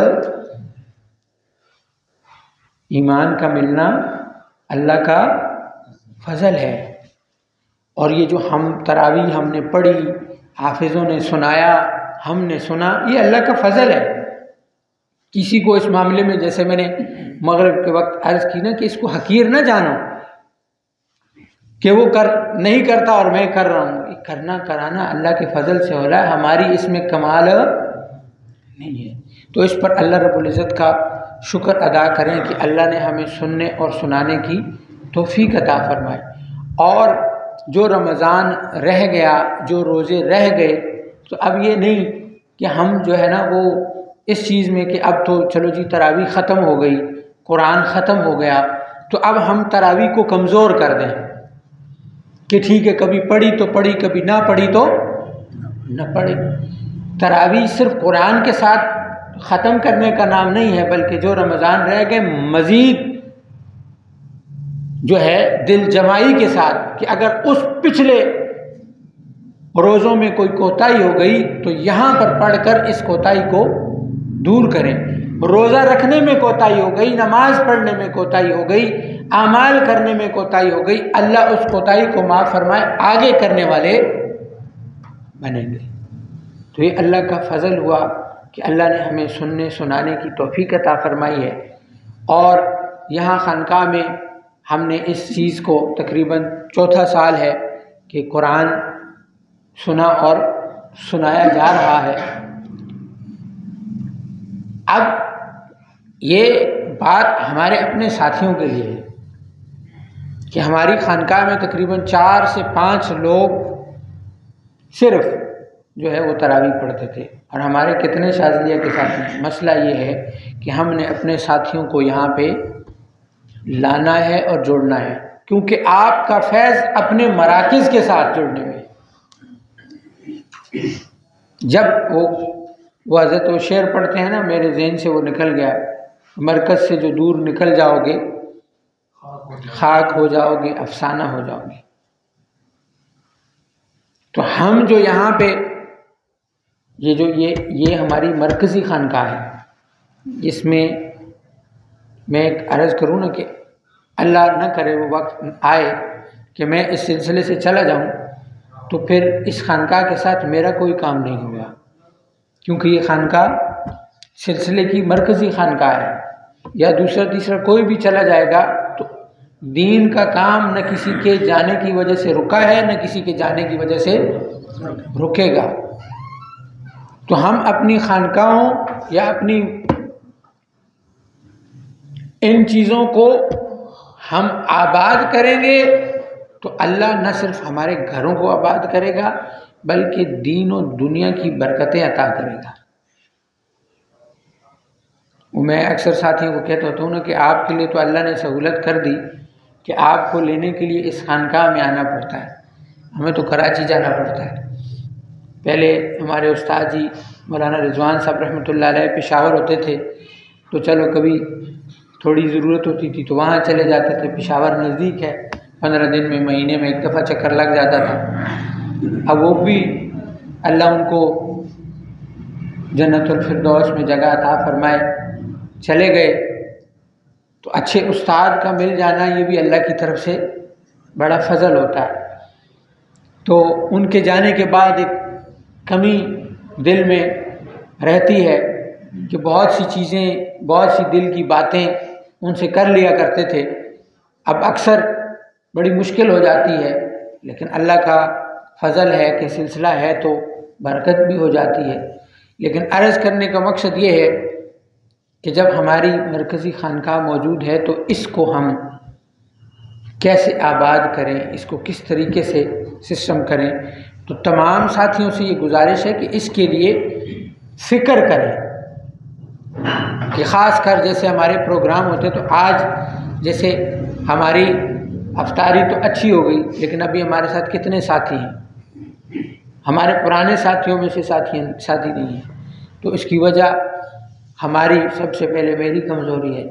ईमान का मिलना अल्लाह का फजल है। और ये जो हम तरावी हमने पढ़ी, हाफिज़ों ने सुनाया, हमने सुना, ये अल्लाह का फजल है। किसी को इस मामले में, जैसे मैंने मगरिब के वक्त अर्ज़ की ना, कि इसको हकीर ना जानो कि वो नहीं करता और मैं कर रहा हूँ। करना कराना अल्लाह के फजल से हो रहा है, हमारी इसमें कमाल नहीं है। तो इस पर अल्लाह रब्बुल इज़्ज़त का शुक्र अदा करें कि अल्लाह ने हमें सुनने और सुनाने की तौफीक अता फरमाए। और जो रमज़ान रह गया, जो रोज़े रह गए, तो अब ये नहीं कि हम जो है ना वो इस चीज़ में कि अब तो चलो जी तरावी ख़त्म हो गई, कुरान ख़त्म हो गया, तो अब हम तरावी को कमज़ोर कर दें कि ठीक है कभी पढ़ी तो पढ़ी, कभी ना पढ़ी तो न पढ़ी। तरावी सिर्फ कुरान के साथ ख़त्म करने का नाम नहीं है, बल्कि जो रमज़ान रह गए मज़ीद जो है दिल जमाई के साथ कि अगर उस पिछले रोज़ों में कोई कोताही हो गई तो यहाँ पर पढ़कर इस कोताही को दूर करें। रोज़ा रखने में कोताही हो गई, नमाज पढ़ने में कोताही हो गई, आमाल करने में कोताही हो गई, अल्लाह उस कोताही को माफ़ फरमाए, आगे करने वाले बनेंगे। तो ये अल्लाह का फ़ज़ल हुआ कि अल्लाह ने हमें सुनने सुनाने की तौफ़ीक अता फ़रमाई है। और यहाँ खानकाह में हमने इस चीज़ को तकरीबन चौथा साल है कि कुरान सुना और सुनाया जा रहा है। अब ये बात हमारे अपने साथियों के लिए है कि हमारी खानकाह में तकरीबन 4 से 5 लोग सिर्फ जो है वो तरावी पढ़ते थे, और हमारे कितने शाज़िलिया के साथी। मसला ये है कि हमने अपने साथियों को यहाँ पे लाना है और जोड़ना है, क्योंकि आपका फैज़ अपने मराकिज़ के साथ जुड़ने में। जब वो हज़रत वो शेर पढ़ते हैं ना, मेरे ज़हन से वो निकल गया, मरकज़ से जो दूर निकल जाओगे खाक हो जाओगे, अफसाना हो जाओगे। तो हम जो यहाँ पे ये हमारी मरकज़ी खानकाह है, जिसमें मैं एक अर्ज़ करूँ ना कि अल्लाह न करे वो वक्त आए कि मैं इस सिलसिले से चला जाऊँ, तो फिर इस खानकाह के साथ मेरा कोई काम नहीं होगा, क्योंकि ये खानकाह सिलसिले की मरकज़ी खानकाह है। या दूसरा तीसरा कोई भी चला जाएगा तो दीन का काम न किसी के जाने की वजह से रुका है, न किसी के जाने की वजह से रुकेगा। तो हम अपनी खानकाहों या अपनी इन चीज़ों को हम आबाद करेंगे तो अल्लाह न सिर्फ हमारे घरों को आबाद करेगा बल्कि दीन और दुनिया की बरकतें अता करेगा। मैं अक्सर साथियों को कहता होता हूँ ना कि आपके लिए तो अल्लाह ने सहूलत कर दी कि आपको लेने के लिए इस खानकाह में आना पड़ता है, हमें तो कराची जाना पड़ता है। पहले हमारे उस्ताद जी मौलाना रिजवान साहब रहमतुल्लाह अलैह पेशावर होते थे, तो चलो कभी थोड़ी ज़रूरत होती थी तो वहाँ चले जाते थे। पेशावर नज़दीक है, 15 दिन में महीने में एक दफ़ा चक्कर लग जाता था। अब वो भी अल्लाह उनको जन्नतुल फिरदौस में जगह अता फरमाए, चले गए। तो अच्छे उस्ताद का मिल जाना ये भी अल्लाह की तरफ से बड़ा फजल होता है। तो उनके जाने के बाद एक कमी दिल में रहती है कि बहुत सी चीज़ें, बहुत सी दिल की बातें उनसे कर लिया करते थे, अब अक्सर बड़ी मुश्किल हो जाती है। लेकिन अल्लाह का फजल है कि सिलसिला है तो बरकत भी हो जाती है। लेकिन अर्ज़ करने का मकसद ये है कि जब हमारी मरकज़ी खानकाह मौजूद है तो इसको हम कैसे आबाद करें, इसको किस तरीके से सिस्टम करें। तो तमाम साथियों से ये गुजारिश है कि इसके लिए फ़िक्र करें कि ख़ास कर जैसे हमारे प्रोग्राम होते तो आज जैसे हमारी अफ्तारी तो अच्छी हो गई, लेकिन अभी हमारे साथ कितने साथी हैं, हमारे पुराने साथियों में से साथी नहीं हैं। तो इसकी वजह हमारी सबसे पहले मेरी कमज़ोरी है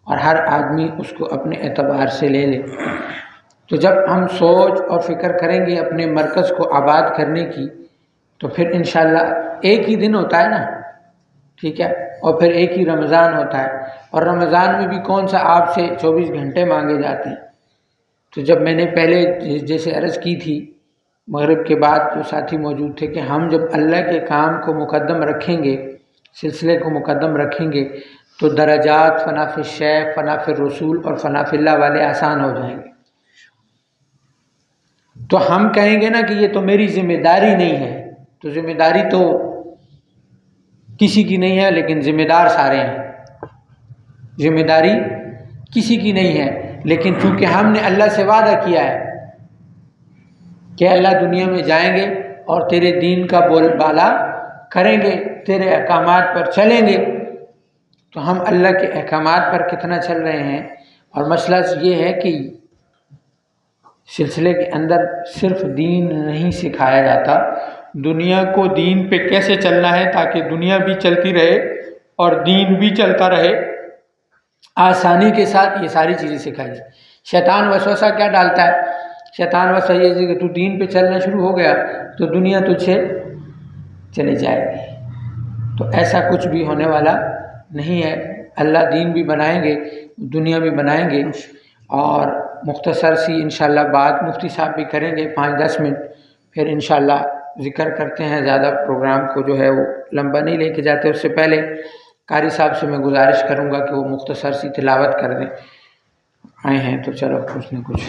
और हर आदमी उसको अपने एतबार से ले ले। तो जब हम सोच और फ़िक्र करेंगे अपने मरकज़ को आबाद करने की, तो फिर इंशाअल्लाह एक ही दिन होता है ना, ठीक है, और फिर एक ही रमज़ान होता है, और रमज़ान में भी कौन सा आपसे 24 घंटे मांगे जाते हैं। तो जब मैंने पहले जैसे अर्ज़ की थी मगरिब के बाद जो साथी मौजूद थे कि हम जब अल्लाह के काम को मुकद्दम रखेंगे, सिलसिले को मुकद्दम रखेंगे, तो दरजात फ़ना फ़िल शेख, फ़ना फ़िल रसूल और फ़ना फ़िल्लाह वाले आसान हो जाएंगे। तो हम कहेंगे ना कि ये तो मेरी ज़िम्मेदारी नहीं है, तो ज़िम्मेदारी तो किसी की नहीं है, लेकिन ज़िम्मेदार सारे हैं। ज़िम्मेदारी किसी की नहीं है, लेकिन चूँकि हमने अल्लाह से वादा किया है कि अल्लाह दुनिया में जाएंगे और तेरे दीन का बोलबाला करेंगे, तेरे अहकामात पर चलेंगे, तो हम अल्लाह के अहकामात पर कितना चल रहे हैं। और मसला ये है कि सिलसिले के अंदर सिर्फ दीन नहीं सिखाया जाता, दुनिया को दीन पे कैसे चलना है ताकि दुनिया भी चलती रहे और दीन भी चलता रहे, आसानी के साथ ये सारी चीज़ें सिखाई। शैतान वसवसा क्या डालता है? शैतान वसवसा ये कि तू दीन पे चलना शुरू हो गया तो दुनिया तुझसे चली जाएगी। तो ऐसा कुछ भी होने वाला नहीं है। अल्लाह दीन भी बनाएंगे, दुनिया भी बनाएंगे। और मुख्तसर सी इंशाअल्लाह बात मुफ्ती साहब भी करेंगे 5-10 मिनट, फिर इंशाअल्लाह ज़िक्र करते हैं, ज़्यादा प्रोग्राम को जो है वो लंबा नहीं लेके जाते। उससे पहले कारी साहब से मैं गुजारिश करूँगा कि वो मुख्तसर सी तिलावत कर दें। आए हैं तो चलो कुछ न कुछ।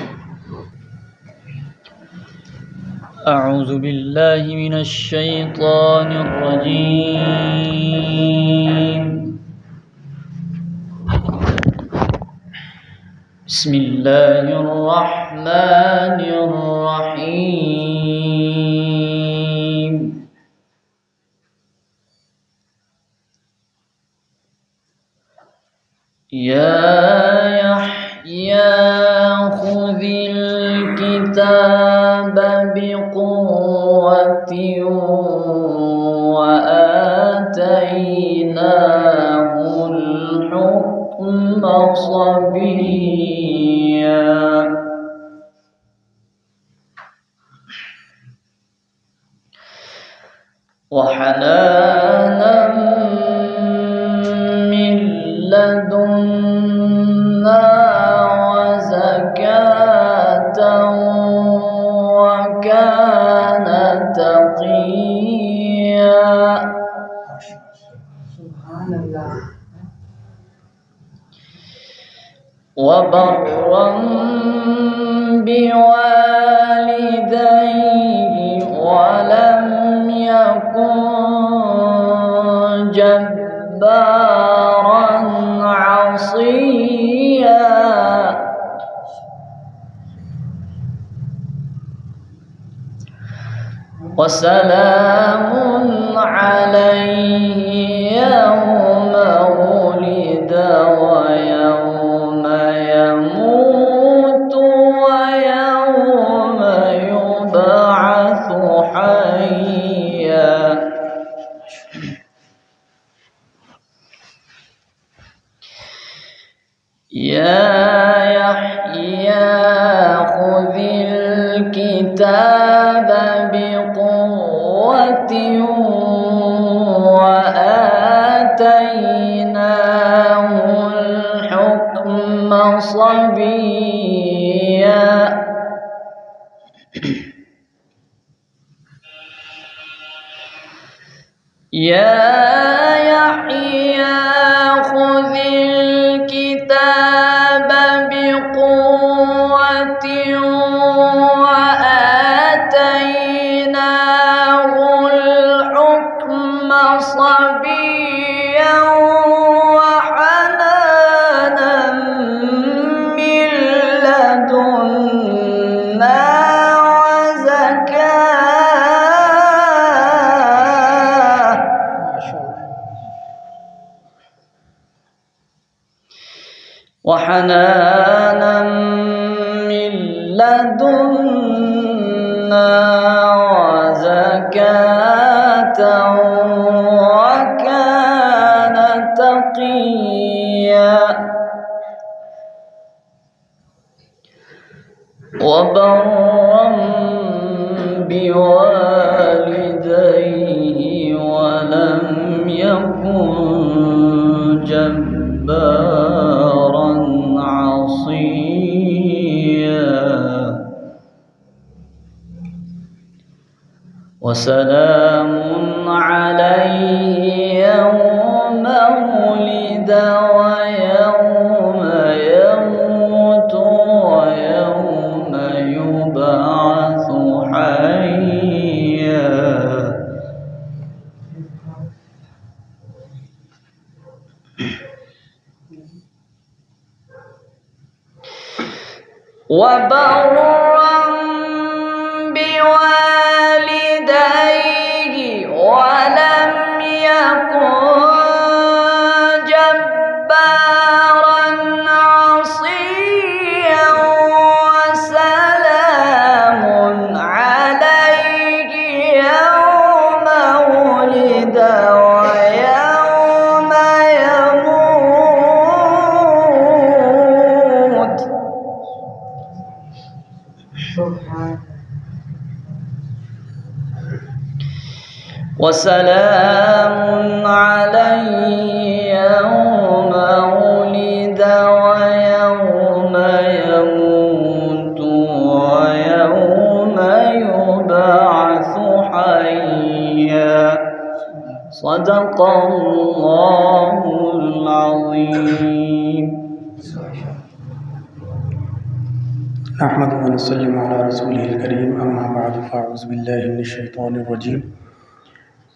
अऊज़ु बिल्लाहि मिनश शैतानिर रजीम। बिस्मिल्लाहिर रहमानिर रहीम। या यहया खुज़िल किताब बिक़ुव्वतिन व आतैनाहुल हुक्म सबिय्या। व हनानन मिन लदुन्ना व ज़कातन व कान तक़िय्या। व बर्रन बिवालिदैहि व लम यकुन जब्बारन असिय्या। व सलामुन अलैहि यौम वुलिद व यौम यमूत व यौम युबअसु हय्या। या यहया खुज़िल किताब बिक़ुव्वतिन व आतैनाहुल हुक्म सबिय्या। या यहया खुज़िल किताब बिक़ुव्वतिन व आतैनाहुल हुक्म सबिय्या व हनानन मिन लदुन्ना व ज़कात व हनानन मिन लदुन्ना व ज़कातन व कान तक़िय्या। व बर्रन बिवालिदैहि व लम यकुन जब्बारन असिय्या। व सलामुन अलैहि यौम वुलिद व यौम यमूत व यौम युबअसु हय्या। व बर्रन बिवालिदैहि व लम यकुन जब्बारन असिय्या। व सलामुन अलैहि यौम वुलिद व यौम यमूत। व सलामुन अलैहि यौम वुलिद व यौम यमूत व यौम युबअसु हय्या। सदक़ल्लाहुल अज़ीम। अहमदु व नसल्लिमु अला रसूलिहिल करीम, अम्मा बअद, फ़अऊज़ु बिल्लाहि मिनश शैतानिर रजीम,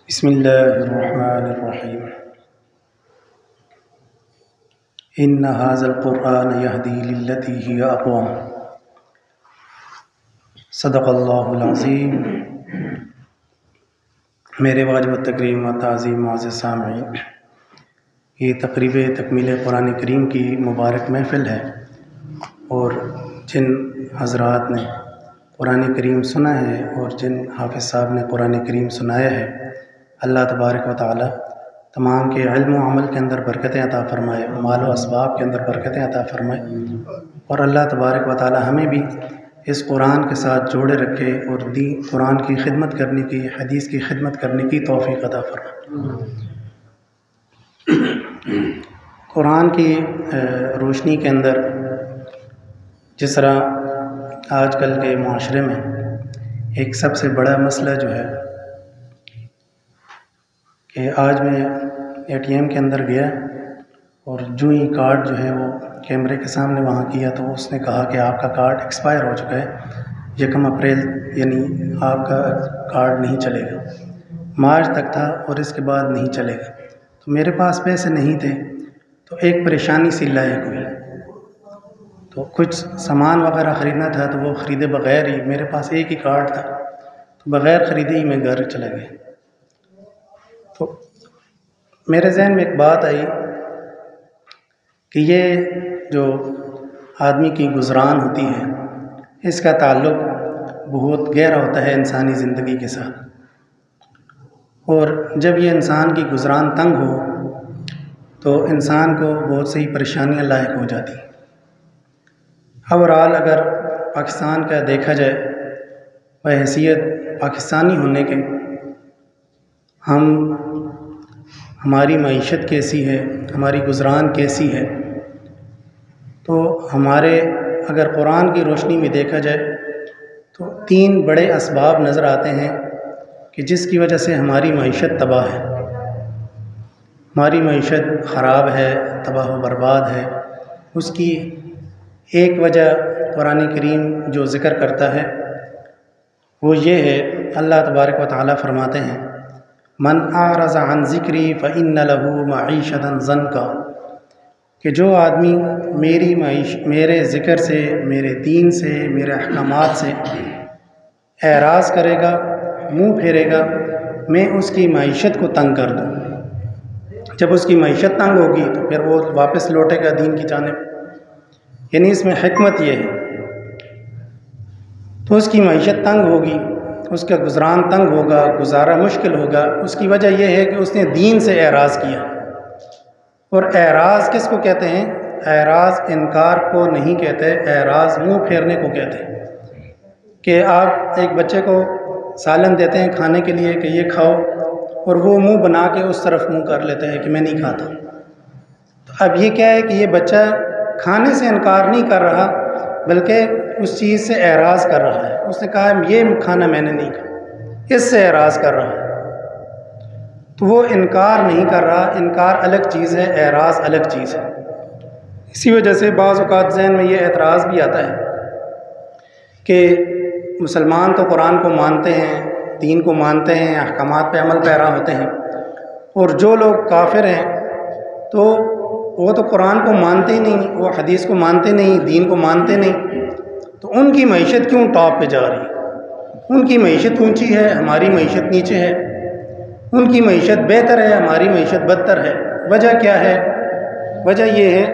बिस्मिल्लाहिर रहमानिर रहीम। इन्ना हाज़ल क़ुरआन यहदी लिल्लती हिय अक़वम, सदक़ल्लाहुल अज़ीम। मेरे वाजिब तकरीम व ताज़ीम मुअज़्ज़ज़ सामिईन, ये तक़रीब तकमील कुरान करीम की मुबारक महफ़िल है और जिन हज़रात ने कुरान करीम सुना है और जिन हाफ़िज़ साहब ने कुरान करीम सुनाया है, अल्लाह तबारक व तआला तमाम के इल्म व अमल के अंदर बरकतें अता फ़रमाए, माल व असबाब के अंदर बरकतें अता फ़रमाए और अल्लाह तबारक व तआला हमें भी इस कुरान के साथ जोड़े रखे और कुरान की खिदमत करने की, हदीस की खिदमत करने की तौफ़ीक़ अता फ़रमाए। कुरान की रोशनी के अंदर जिस तरह आजकल के माशरे में एक सबसे बड़ा मसला जो है कि आज मैं ATM के अंदर गया और जो ही कार्ड जो है वो कैमरे के सामने वहाँ किया तो उसने कहा कि आपका कार्ड एक्सपायर हो चुका है, 1 अप्रैल यानी आपका कार्ड नहीं चलेगा। मार्च तक था और इसके बाद नहीं चलेगा। तो मेरे पास पैसे नहीं थे तो एक परेशानी सी लायक हुई, तो कुछ सामान वगैरह ख़रीदना था तो वो ख़रीदे बग़ैर ही, मेरे पास एक ही कार्ड था तो बग़ैर ख़रीदे ही मैं घर चला गया। तो मेरे जहन में एक बात आई कि ये जो आदमी की गुज़रान होती है इसका ताल्लुक़ बहुत गहरा होता है इंसानी ज़िंदगी के साथ, और जब ये इंसान की गुज़रान तंग हो तो इंसान को बहुत सी परेशानियां लायक हो जाती। ओवरऑल अगर पाकिस्तान का देखा जाए, बहैसियत पाकिस्तानी होने के हमारी मईशत कैसी है, हमारी गुज़रान कैसी है, तो हमारे अगर कुरान की रोशनी में देखा जाए तो 3 बड़े असबाब नज़र आते हैं कि जिसकी वजह से हमारी मईशत तबाह है, हमारी मईशत ख़राब है, तबाह व बर्बाद है। उसकी एक वजह कुरान करीम जो ज़िक्र करता है वो ये है, अल्लाह तबारक व तआला फरमाते हैं, मन आरज़ा अन ज़िक्री फ़इन्न लहू मईशतन ज़न्का, कि जो आदमी मेरे ज़िक्र से, मेरे दीन से, मेरे अहकामात से एराज़ करेगा, मुँह फेरेगा, मैं उसकी मईशत को तंग कर दूँ। जब उसकी मईशत तंग होगी तो फिर वो वापस लौटेगा दीन की जानिब, यानी इसमें हिकमत ये है। तो उसकी मईशत तंग होगी, उसका गुज़रान तंग होगा, गुजारा मुश्किल होगा। उसकी वजह यह है कि उसने दीन से एराज़ किया। और एराज़ किसको कहते हैं? एराज़ इनकार को नहीं कहते, एराज़ मुँह फेरने को कहते हैं। कि आप एक बच्चे को सालन देते हैं खाने के लिए कि ये खाओ, और वो मुंह बना के उस तरफ मुंह कर लेते हैं कि मैं नहीं खाता। तो अब ये क्या है कि ये बच्चा खाने से इनकार नहीं कर रहा बल्कि उस चीज़ से एराज़ कर रहा है। उसने कहा ये खाना मैंने नहीं खाया, इससे एराज़ कर रहा है। तो वो इनकार नहीं कर रहा, इनकार अलग चीज़ है, एराज़ अलग चीज़ है। इसी वजह से बाज़ औक़ात ज़हन में ये एतराज़ भी आता है कि मुसलमान तो कुरान को मानते हैं, दीन को मानते हैं, अहकामात पे अमल पैरा होते हैं, और जो लोग काफिर हैं तो वो तो कुरान को मानते ही नहीं, वो हदीस को मानते नहीं, दीन को मानते नहीं। तो उनकी मईशत क्यों टॉप पे जा रही है? उनकी मईशत ऊंची है, हमारी मईशत नीचे है। उनकी मईशत बेहतर है, हमारी मईशत बदतर है। वजह क्या है? वजह ये है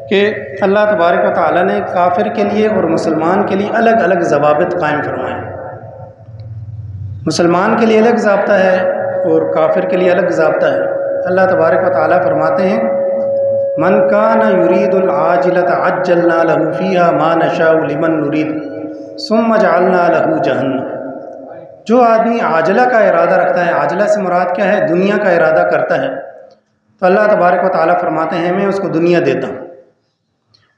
कि अल्लाह तबारक व तआला ने काफिर के लिए और मुसलमान के लिए अलग अलग ज़वाबित कायम फरमाए। मुसलमान के लिए अलग ज़ाब्ता है और काफिर के लिए अलग ज़ाब्ता है। अल्लाह तबारक व तआला फरमाते हैं, मन काना युरीदुल आजिलत अज्जलना लहू फ़ीहा मा नशाउ लिमन नुरीद सुम्मा जअलना लहू जहन्नम। जो आदमी आजला का इरादा रखता है, आजला से मुराद क्या है? दुनिया का इरादा करता है, तो अल्लाह तबारक व तआला फरमाते हैं मैं उसको दुनिया देता हूँ,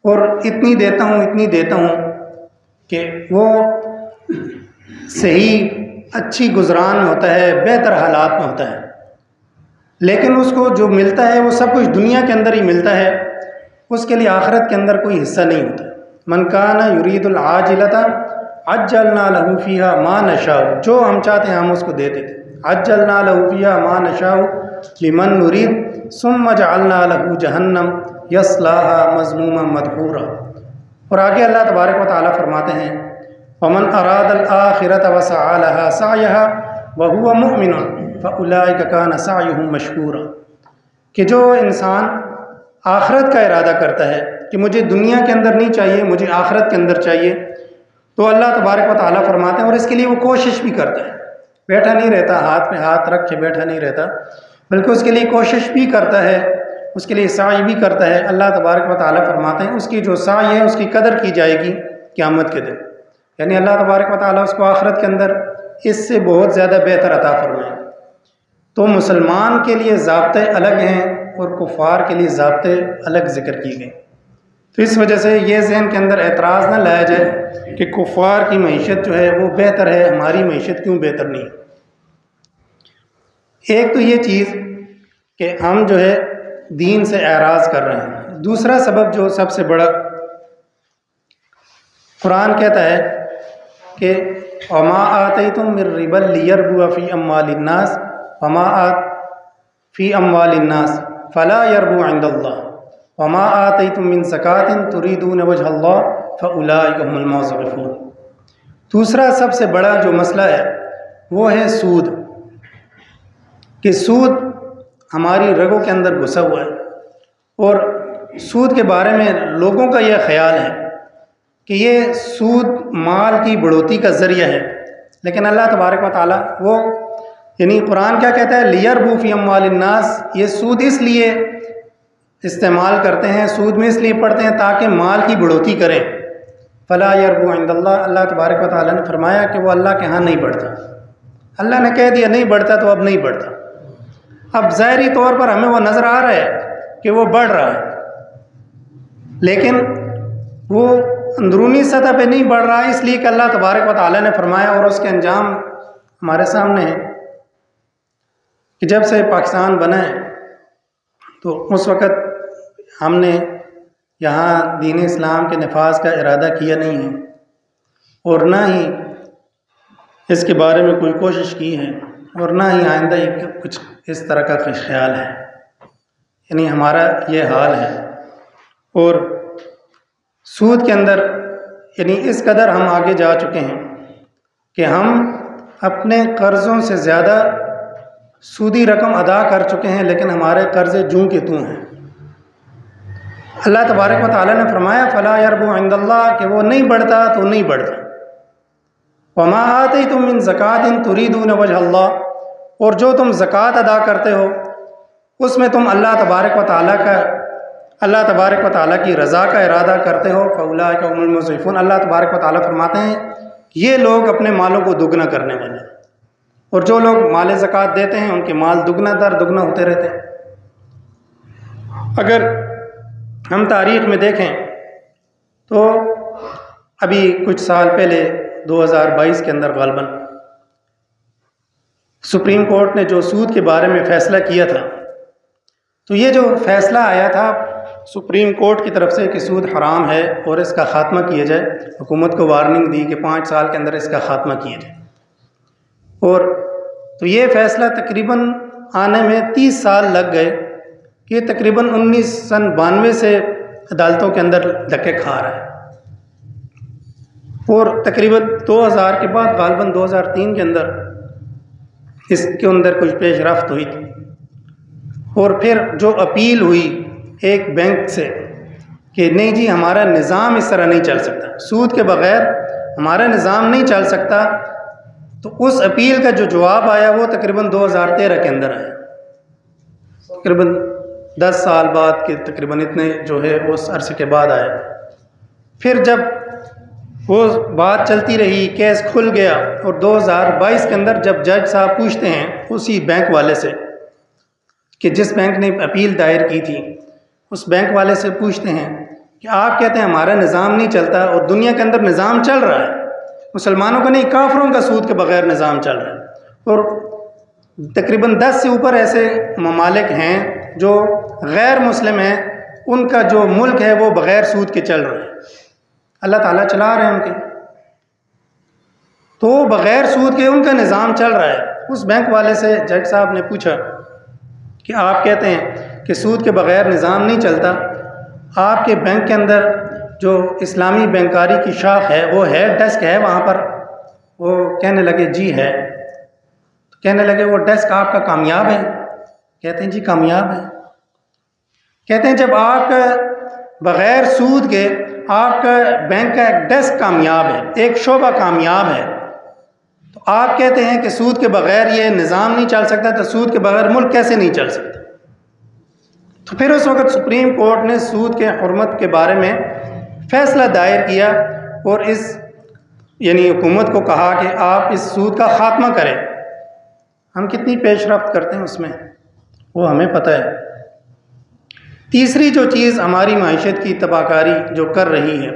और इतनी देता हूँ, इतनी देता हूँ कि वो सही अच्छी गुजरान में होता है, बेहतर हालात में होता है। लेकिन उसको जो मिलता है वो सब कुछ दुनिया के अंदर ही मिलता है, उसके लिए आखिरत के अंदर कोई हिस्सा नहीं होता। मन काना युरीदुल आजिलता अज्जलना लहू फीहा मा नशाउ, जो हम चाहते हैं हम उसको दे देते। अज्जलना लहू फीहा मा नशाउ लिमन नुरीद सुम्मा जअलना लहू जहन्नम यस्लाहा मज़मूमा मदहूरा। और आगे अल्लाह तबारक व तआला फरमाते हैं वमन अरादल आखिरत व सआ लहा सअयहा व हुवा मुमिनुन फ़उलाइका कान सअयुहुम मशकूरा, कि जो इंसान आखिरत का इरादा करता है कि मुझे दुनिया के अंदर नहीं चाहिए, मुझे आखिरत के अंदर चाहिए, तो अल्लाह तबारक व तआला फरमाते हैं और इसके लिए वो कोशिश भी करता है, बैठा नहीं रहता, हाथ पे हाथ रख के बैठा नहीं रहता, बल्कि उसके लिए कोशिश भी करता है, उसके लिए साई भी करता है। अल्लाह तबारक व तआला फरमाते हैं उसकी जो साई है उसकी कदर की जाएगी क़यामत के दिन, यानी अल्लाह तबारक व तआला उसको आखिरत के अंदर इससे बहुत ज़्यादा बेहतर अता फरमाए। तो मुसलमान के लिए ज़ाब्ते अलग हैं और कुफ़ार के लिए ज़ाब्ते अलग ज़िक्र किए गए। तो इस वजह से ये ज़हन के अंदर एतराज़ न लाया जाए कि कुफ़ार की मईशत जो है वो बेहतर है, हमारी मईशत क्यों बेहतर नहीं। एक तो ये चीज़ कि हम जो है दीन से एराज़ कर रहे हैं। दूसरा सबब जो सबसे बड़ा, कुरान कहता है कि वमा आतैतुम मिर रिबल लियरबुआ फ़ी अम्वालिन्नास वमा आत फ़ी अम्वालिन्नास फ़ला यरबु इंदल्लाह वमा आतैतुम मिन ज़कातिन तुरीदून वजहल्लाह फ़उलाइका हुमुल मुज़िफ़ून। दूसरा सबसे बड़ा जो मसला है वो है सूद, कि सूद हमारी रगों के अंदर घुसा हुआ है और सूद के बारे में लोगों का यह ख्याल है कि ये सूद माल की बढ़ोतरी का ज़रिया है, लेकिन अल्लाह तबारक व तआला वो यानी कुरान क्या कहता है, लियरबू फ़ी अम्वालिन्नास, ये सूद इसलिए इस्तेमाल करते हैं, सूद में इसलिए पढ़ते हैं ताकि माल की बढ़ोतरी करें। फ़ला यरबू इंदल्लाह, अल्लाह तबारक व तआला ने फरमाया कि वो अल्लाह के यहाँ नहीं बढ़ता। अल्लाह ने कह दिया नहीं बढ़ता तो अब नहीं बढ़ता। अब ज़ाहरी तौर पर हमें वो नज़र आ रहा है कि वो बढ़ रहा है, लेकिन वो अंदरूनी सतह पे नहीं बढ़ रहा है, इसलिए कि अल्लाह तबारक व तआला ने फरमाया और उसके अंजाम हमारे सामने है कि जब से पाकिस्तान बना है तो उस वक़्त हमने यहाँ दीन इस्लाम के नफाज का इरादा किया नहीं है और ना ही इसके बारे में कोई कोशिश की है और ना ही आइंदा कुछ इस तरह का ख्याल है, यानी हमारा ये हाल है। और सूद के अंदर यानी इस कदर हम आगे जा चुके हैं कि हम अपने कर्ज़ों से ज़्यादा सूदी रकम अदा कर चुके हैं, लेकिन हमारे कर्ज़े जूं के तूं हैं। अल्लाह तबारक व तआला ने फरमाया फ़ला यरबु इंदल्लाह, कि वो नहीं बढ़ता तो नहीं बढ़ता। वमा आतैतुम मिन ज़कातिन तुरीदून वजहल्लाह, और जो तुम ज़कात अदा करते हो उसमें तुम अल्लाह तबारक व तआला की रज़ा का इरादा करते हो, फ़उलाइका हुमुल मुज़िफ़ून। अल्लाह तबारक व तआला फरमाते हैं ये लोग अपने मालों को दुगना करने वाले हैं, और जो लोग माल ज़कात देते हैं उनके माल दुगना दर दुगना होते रहते हैं। अगर हम तारीख़ में देखें तो अभी कुछ साल पहले 2022 के अंदर ग़ालिबन सुप्रीम कोर्ट ने जो सूद के बारे में फ़ैसला किया था, तो ये जो फ़ैसला आया था सुप्रीम कोर्ट की तरफ से कि सूद हराम है और इसका ख़ात्मा किया जाए, हुकूमत को वार्निंग दी कि 5 साल के अंदर इसका ख़ात्मा किया जाए। और तो ये फ़ैसला तकरीबन आने में 30 साल लग गए, कि तकरीबन 1992 से अदालतों के अंदर धक्के खा रहा है, और तकरीबन 2000 के बाद ग़ालिबन 2003 के अंदर इसके अंदर कुछ पेशरफ्त हुई थी। और फिर जो अपील हुई एक बैंक से कि नहीं जी हमारा निज़ाम इस तरह नहीं चल सकता, सूद के बग़ैर हमारा निज़ाम नहीं चल सकता, तो उस अपील का जो जवाब आया वो तकरीबन 2013 के अंदर आया, तकरीबन 10 साल बाद के तकरीबन इतने जो है उस अरसे के बाद आया। फिर जब वो बात चलती रही, केस खुल गया, और 2022 के अंदर जब जज साहब पूछते हैं उसी बैंक वाले से कि जिस बैंक ने अपील दायर की थी, उस बैंक वाले से पूछते हैं कि आप कहते हैं हमारा निज़ाम नहीं चलता, और दुनिया के अंदर निज़ाम चल रहा है, मुसलमानों का नहीं काफिरों का सूद के बग़ैर निज़ाम चल रहा है। और तकरीबन 10 से ऊपर ऐसे ममालिक हैं जो गैर मुस्लिम हैं, उनका जो मुल्क है वो बग़ैर सूद के चल रहा है, अल्लाह ताला चला रहे हैं उनके, तो बग़ैर सूद के उनका निज़ाम चल रहा है। उस बैंक वाले से जज साहब ने पूछा कि आप कहते हैं कि सूद के बग़ैर निज़ाम नहीं चलता, आपके बैंक के अंदर जो इस्लामी बैंकारी की शाख है वो है, डेस्क है वहाँ पर? वो कहने लगे जी है। तो कहने लगे वो डेस्क आपका कामयाब है? कहते हैं जी कामयाब है। कहते हैं जब आप बग़ैर सूद के आपका बैंक का एक डेस्क कामयाब है, एक शोबा कामयाब है, तो आप कहते हैं कि सूद के बग़ैर ये निज़ाम नहीं चल सकता, तो सूद के बग़ैर मुल्क कैसे नहीं चल सकता? तो फिर उस वक़्त सुप्रीम कोर्ट ने सूद के हुर्मत के बारे में फ़ैसला दायर किया और इस यानी हुकूमत को कहा कि आप इस सूद का ख़ात्मा करें। हम कितनी पेशरफ्त करते हैं उसमें वो हमें पता है। तीसरी जो चीज़ हमारी माइशत की तबाहकारी जो कर रही है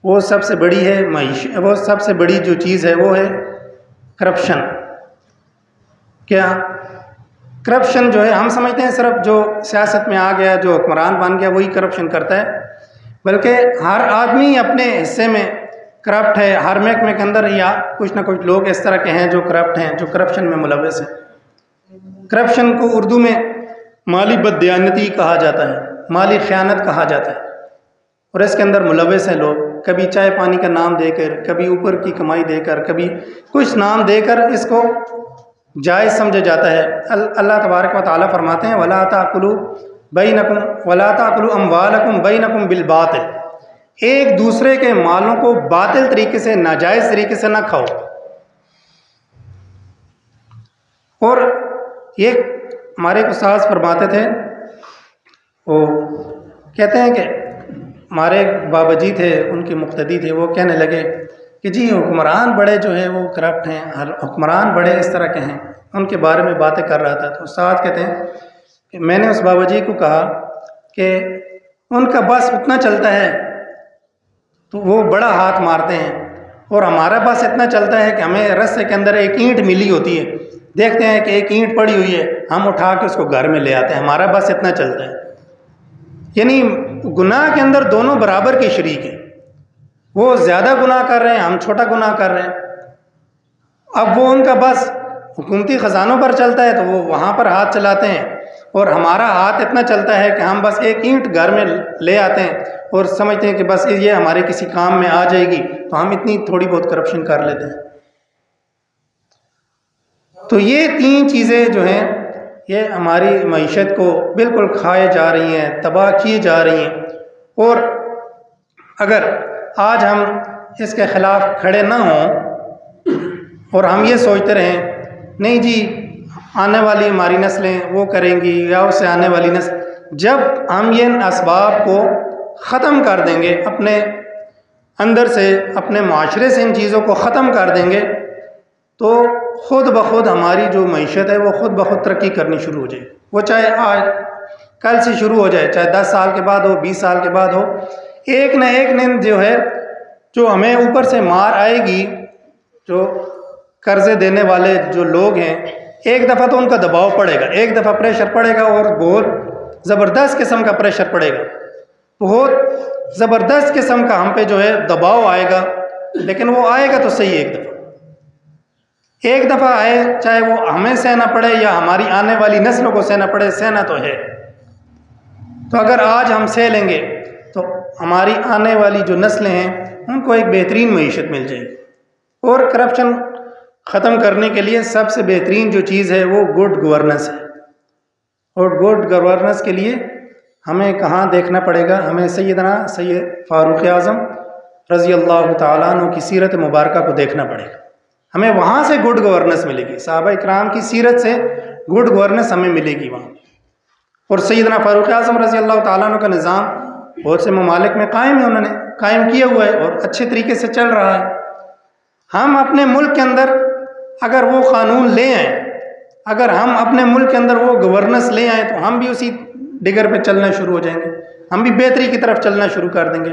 वो सबसे बड़ी है वो सबसे बड़ी जो चीज़ है वो है करप्शन। क्या करप्शन जो है, हम समझते हैं सिर्फ जो सियासत में आ गया, जो हुक्मरान बन गया वही करप्शन करता है, बल्कि हर आदमी अपने हिस्से में करप्ट है। हर महकमे के अंदर या कुछ ना कुछ लोग इस तरह के हैं जो करप्ट हैं, जो करप्शन में मुलव्वस हैं। करप्शन को उर्दू में माली बददियानती कहा जाता है, माली ख़यानत कहा जाता है, और इसके अंदर मुलव्वस हैं लोग। कभी चाय पानी का नाम देकर, कभी ऊपर की कमाई देकर, कभी कुछ नाम देकर इसको जायज़ समझा जाता है। अल्लाह तबारक व तआला फरमाते हैं वला ताकुलू अम्वालकुम बैनकुम बिल बातिल, एक दूसरे के मालों को बातिल तरीके से, नाजायज़ तरीके से ना खाओ। और ये हमारे उस्ताद फरमाते थे, वो कहते हैं कि हमारे बाबा जी थे, उनके मुक्तदी थे, वो कहने लगे कि जी हुक्मरान बड़े जो है वो करप्ट हैं, हुक्मरान बड़े इस तरह के हैं, उनके बारे में बातें कर रहा था। तो उस्ताद कहते हैं कि मैंने उस बाबा जी को कहा कि उनका बस उतना चलता है तो वो बड़ा हाथ मारते हैं, और हमारा बस इतना चलता है कि हमें रस्ते के अंदर एक ईंट मिली होती है, देखते हैं कि एक ईंट पड़ी हुई है, हम उठा के उसको घर में ले आते हैं, हमारा बस इतना चलता है। यानी गुनाह के अंदर दोनों बराबर के शरीक हैं, वो ज़्यादा गुनाह कर रहे हैं, हम छोटा गुनाह कर रहे हैं। अब वो उनका बस हुकूमती ख़जानों पर चलता है तो वो वहाँ पर हाथ चलाते हैं, और हमारा हाथ इतना चलता है कि हम बस एक ईंट घर में ले आते हैं और समझते हैं कि बस ये हमारे किसी काम में आ जाएगी, तो हम इतनी थोड़ी बहुत करप्शन कर लेते हैं। तो ये तीन चीज़ें जो हैं ये हमारी मईशत को बिल्कुल खाए जा रही हैं, तबाह किए जा रही हैं। और अगर आज हम इसके ख़िलाफ़ खड़े ना हों और हम ये सोचते रहें नहीं जी आने वाली हमारी नस्लें वो करेंगी या उससे आने वाली नस्ल, जब हम ये असबाब को ख़त्म कर देंगे, अपने अंदर से, अपने माशरे से इन चीज़ों को ख़त्म कर देंगे, तो ख़ुद ब खुद हमारी जो मईशत है वो ख़ुद ब खुद तरक्की करनी शुरू हो जाए। वो चाहे आज कल से शुरू हो जाए, चाहे 10 साल के बाद हो, 20 साल के बाद हो, एक न एक दिन जो है जो हमें ऊपर से मार आएगी, जो कर्ज़े देने वाले जो लोग हैं, एक दफ़ा तो उनका दबाव पड़ेगा, एक दफ़ा प्रेशर पड़ेगा, और बहुत ज़बरदस्त किस्म का प्रेशर पड़ेगा, बहुत ज़बरदस्त किस्म का हम पे जो है दबाव आएगा। लेकिन वो आएगा तो सही, एक दफ़ा आए, चाहे वो हमें सहना पड़े या हमारी आने वाली नस्लों को सहना पड़े, सहना तो है। तो अगर आज हम सह लेंगे तो हमारी आने वाली जो नस्लें हैं उनको एक बेहतरीन मईशत मिल जाएगी। और करप्शन ख़त्म करने के लिए सबसे बेहतरीन जो चीज़ है वो गुड गवर्नेंस है। और गुड गवर्नेंस के लिए हमें कहाँ देखना पड़ेगा? हमें सैयदना सैयद फ़ारूक़ आज़म रज़ी अल्लाह तआला अन्हु की सीरत मुबारका को देखना पड़ेगा। हमें वहाँ से गुड गवर्नेंस मिलेगी, सहाबा इकराम की सीरत से गुड गवर्नेंस हमें मिलेगी वहाँ। और सैयदना फ़ारूक़ आज़म रज़ी अल्लाह तआला अन्हु का निज़ाम बहुत से ममालिक में कायम है, उन्होंने कायम किया हुआ है और अच्छे तरीके से चल रहा है। हम अपने मुल्क के अंदर अगर वो क़ानून ले आएँ, अगर हम अपने मुल्क के अंदर वो गवर्नेंस ले आएँ, तो हम भी उसी डिगर पे चलना शुरू हो जाएंगे, हम भी बेहतरी की तरफ चलना शुरू कर देंगे।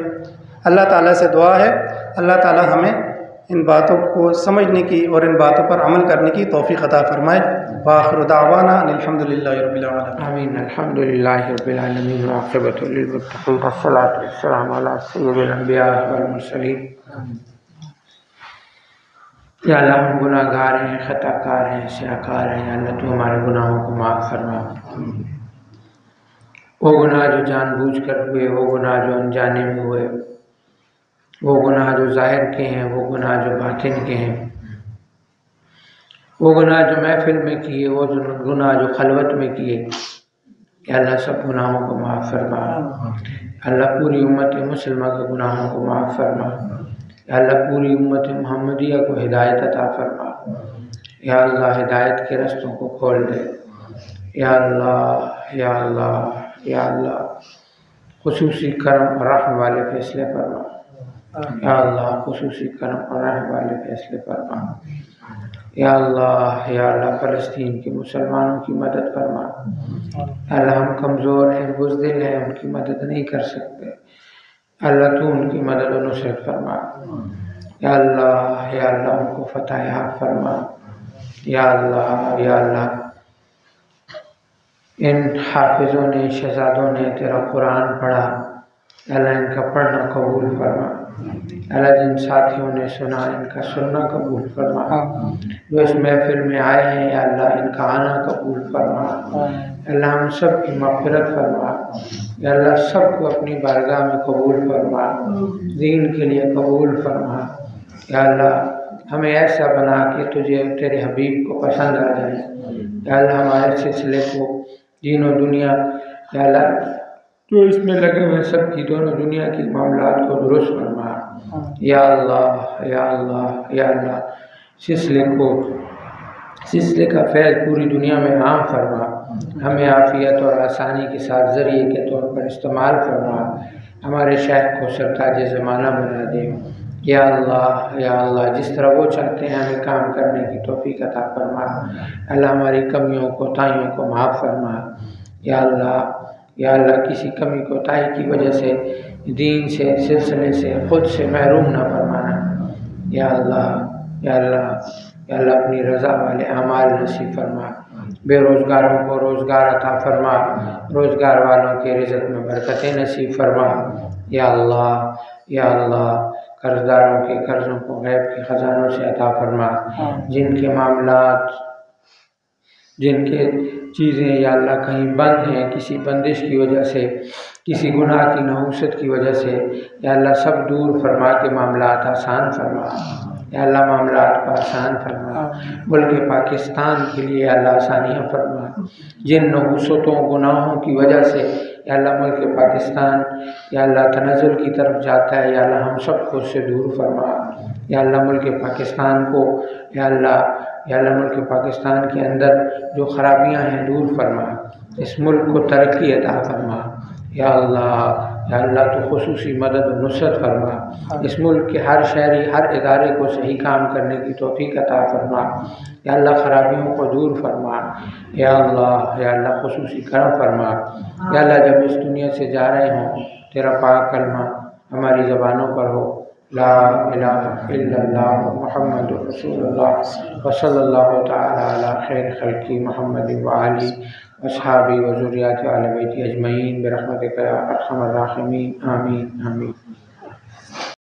अल्लाह ताला से दुआ है, अल्लाह ताला हमें इन बातों को समझने की और इन बातों पर अमल करने की तौफ़ीक़ अता फ़रमाए। वाखिर दावाना अल्हम्दुलिल्लाहि रब्बिल आलमीन। आमीन। अल्हम्दुलिल्लाहि रब्बिल आलमीन व आक़िबतु लिल मुत्तक़ीन वस्सलातु वस्सलामु अला सय्यिदिल अंबिया वल मुरसलीन। या अल्लाह हम गुनाहगार हैं, ख़ताकार हैं, स्याकार हैं। या अल्लाह तू हमारे गुनाहों को माफ़ फरमा। वो गुनाह जो जानबूझकर हुए, वो गुनाह जो अनजाने में हुए, वो गुनाह जो ज़ाहिर के हैं, वो गुनाह जो बातिन के हैं, वो गुनाह जो महफिल में किए, वो जो गुनाह जो खलवत में किए, या अल्लाह सब गुनाहों को माफ़ फरमा। अल्लाह पूरी उम्मत मुसलमा के गुनाहों को माफ़ फरमा। या अल्लाह पूरी उम्मत मुहम्मदिया को हिदायत अता फरमा। या अल्लाह हिदायत के रस्तों को खोल दे। या अल्लाह, या अल्लाह, या अल्लाह खुसूसी करम और रहम वाले फैसले फरमा। या अल्लाह खुसूसी करम और रहम वाले फैसले फरमा। या अल्लाह, या अल्लाह फ़लस्तीन के मुसलमानों की मदद फरमा। अल्लाह हम कमज़ोर हैं, बुज़दिल हैं, उनकी मदद नहीं कर सकते। अल्लाह तू उनकी मदद और नुसरत फरमा। या अल्लाह, या अल्लाह उनको फ़तह फरमा। या अल्लाह, या अल्लाह इन हाफिज़ों ने, शहज़ादों ने तेरा कुरान पढ़ा, अल्लाह इनका पढ़ना कबूल फरमा। अल्लाह जिन साथियों ने सुना, इनका सुनना कबूल फरमा। जो इस महफिल में आए हैं, या अल्लाह इनका आना कबूल फरमा। अल्लाह हम सब की मग़फ़िरत फरमा। या अल्लाह सबको अपनी बारगाह में कबूल फरमा, दीन के लिए कबूल फरमा। या अल्लाह हमें ऐसा बना कि तुझे तेरे हबीब को पसंद आ जाए। या अल्लाह हमारे सिलसिले को दीन और दुनिया, या अल्लाह जो इसमें लगे हुए सबकी दोनों दुनिया की मामलात को दुरुस्त फरमा। या अल्लाह, या अल्लाह, या अल्लाह सिलसिले का फैज़ पूरी दुनिया में आम फरमा। हमें आफ़ियत और आसानी के साथ ज़रिए के तौर पर इस्तेमाल फरमा। हमारे शायख को सरताज ज़माना बना दे। या अल्लाह, या अल्लाह जिस तरह वो चाहते हैं हमें काम करने की तौफ़ीक़ अता फरमा। अल्लाह हमारी कमियों कोताहियों को माफ़ फरमा। या अल्लाह, या अल्लाह किसी कमी कोताही की वजह से दीन से, सिलसिले से, ख़ुद से महरूम न फरमाना। या अल्लाह, या अल्लाह, या अल्लाह अपनी रज़ा वाले अमाल नसीब फरमा। बेरोज़गारों को रोज़गार अता फरमा। रोज़गार वालों के रिज़्क़ में बरकतें नसीब फरमा। या अल्लाह, या अल्लाह कर्ज़दारों के कर्ज़ों को गैब के ख़ज़ानों से अता फरमा। जिनके मामलात, जिनके चीज़ें या अल्लाह कहीं बंद हैं किसी बंदिश की वजह से, किसी गुनाह की नहूसत की वजह से, या अल्लाह सब दूर फरमा के मामलात आसान फरमा। या अल्लाह मामलात को आसान फरमा। मुल्क पाकिस्तान के लिए अल्लाह आसानियाँ फरमा। जिन नहूसतों गुनाहों की वजह से या अल्लाह मुल्क पाकिस्तान या अल्लाह तनज़्ज़ुल की तरफ जाता है, या अल्लाह हम सबको उससे दूर फरमा। या अल्लाह मुल्क पाकिस्तान को, या अल्लाह मुल्क पाकिस्तान के अंदर जो ख़राबियाँ हैं दूर फरमा। इस मुल्क को तरक्की अता फरमा। या अल्लाह, या अल्लाह तो खुसूसी मदद और नुसरत फरमा। इस मुल्क के हर शहरी, हर इदारे को सही काम करने की तौफ़ीक़ अता फरमा। या अल्लाह ख़राबियों को दूर फरमा। या अल्लाह, या अल्लाह खुसूसी करम फरमा। या अल्लाह जब इस दुनिया से जा रहे हों तेरा पाक कलमा हमारी ज़बानों पर हो, ला इलाहा इल्लल्लाह मुहम्मदुर रसूलुल्लाह व सल्लल्लाहु तआला अला खैर खल्क़ी मुहम्मद व आलिहि व अस्हाबी व ज़ुर्रिय्यति अहले बैति अजमईन बिरहमतिका या अरहमर राहिमीन। आमीन, आमीन।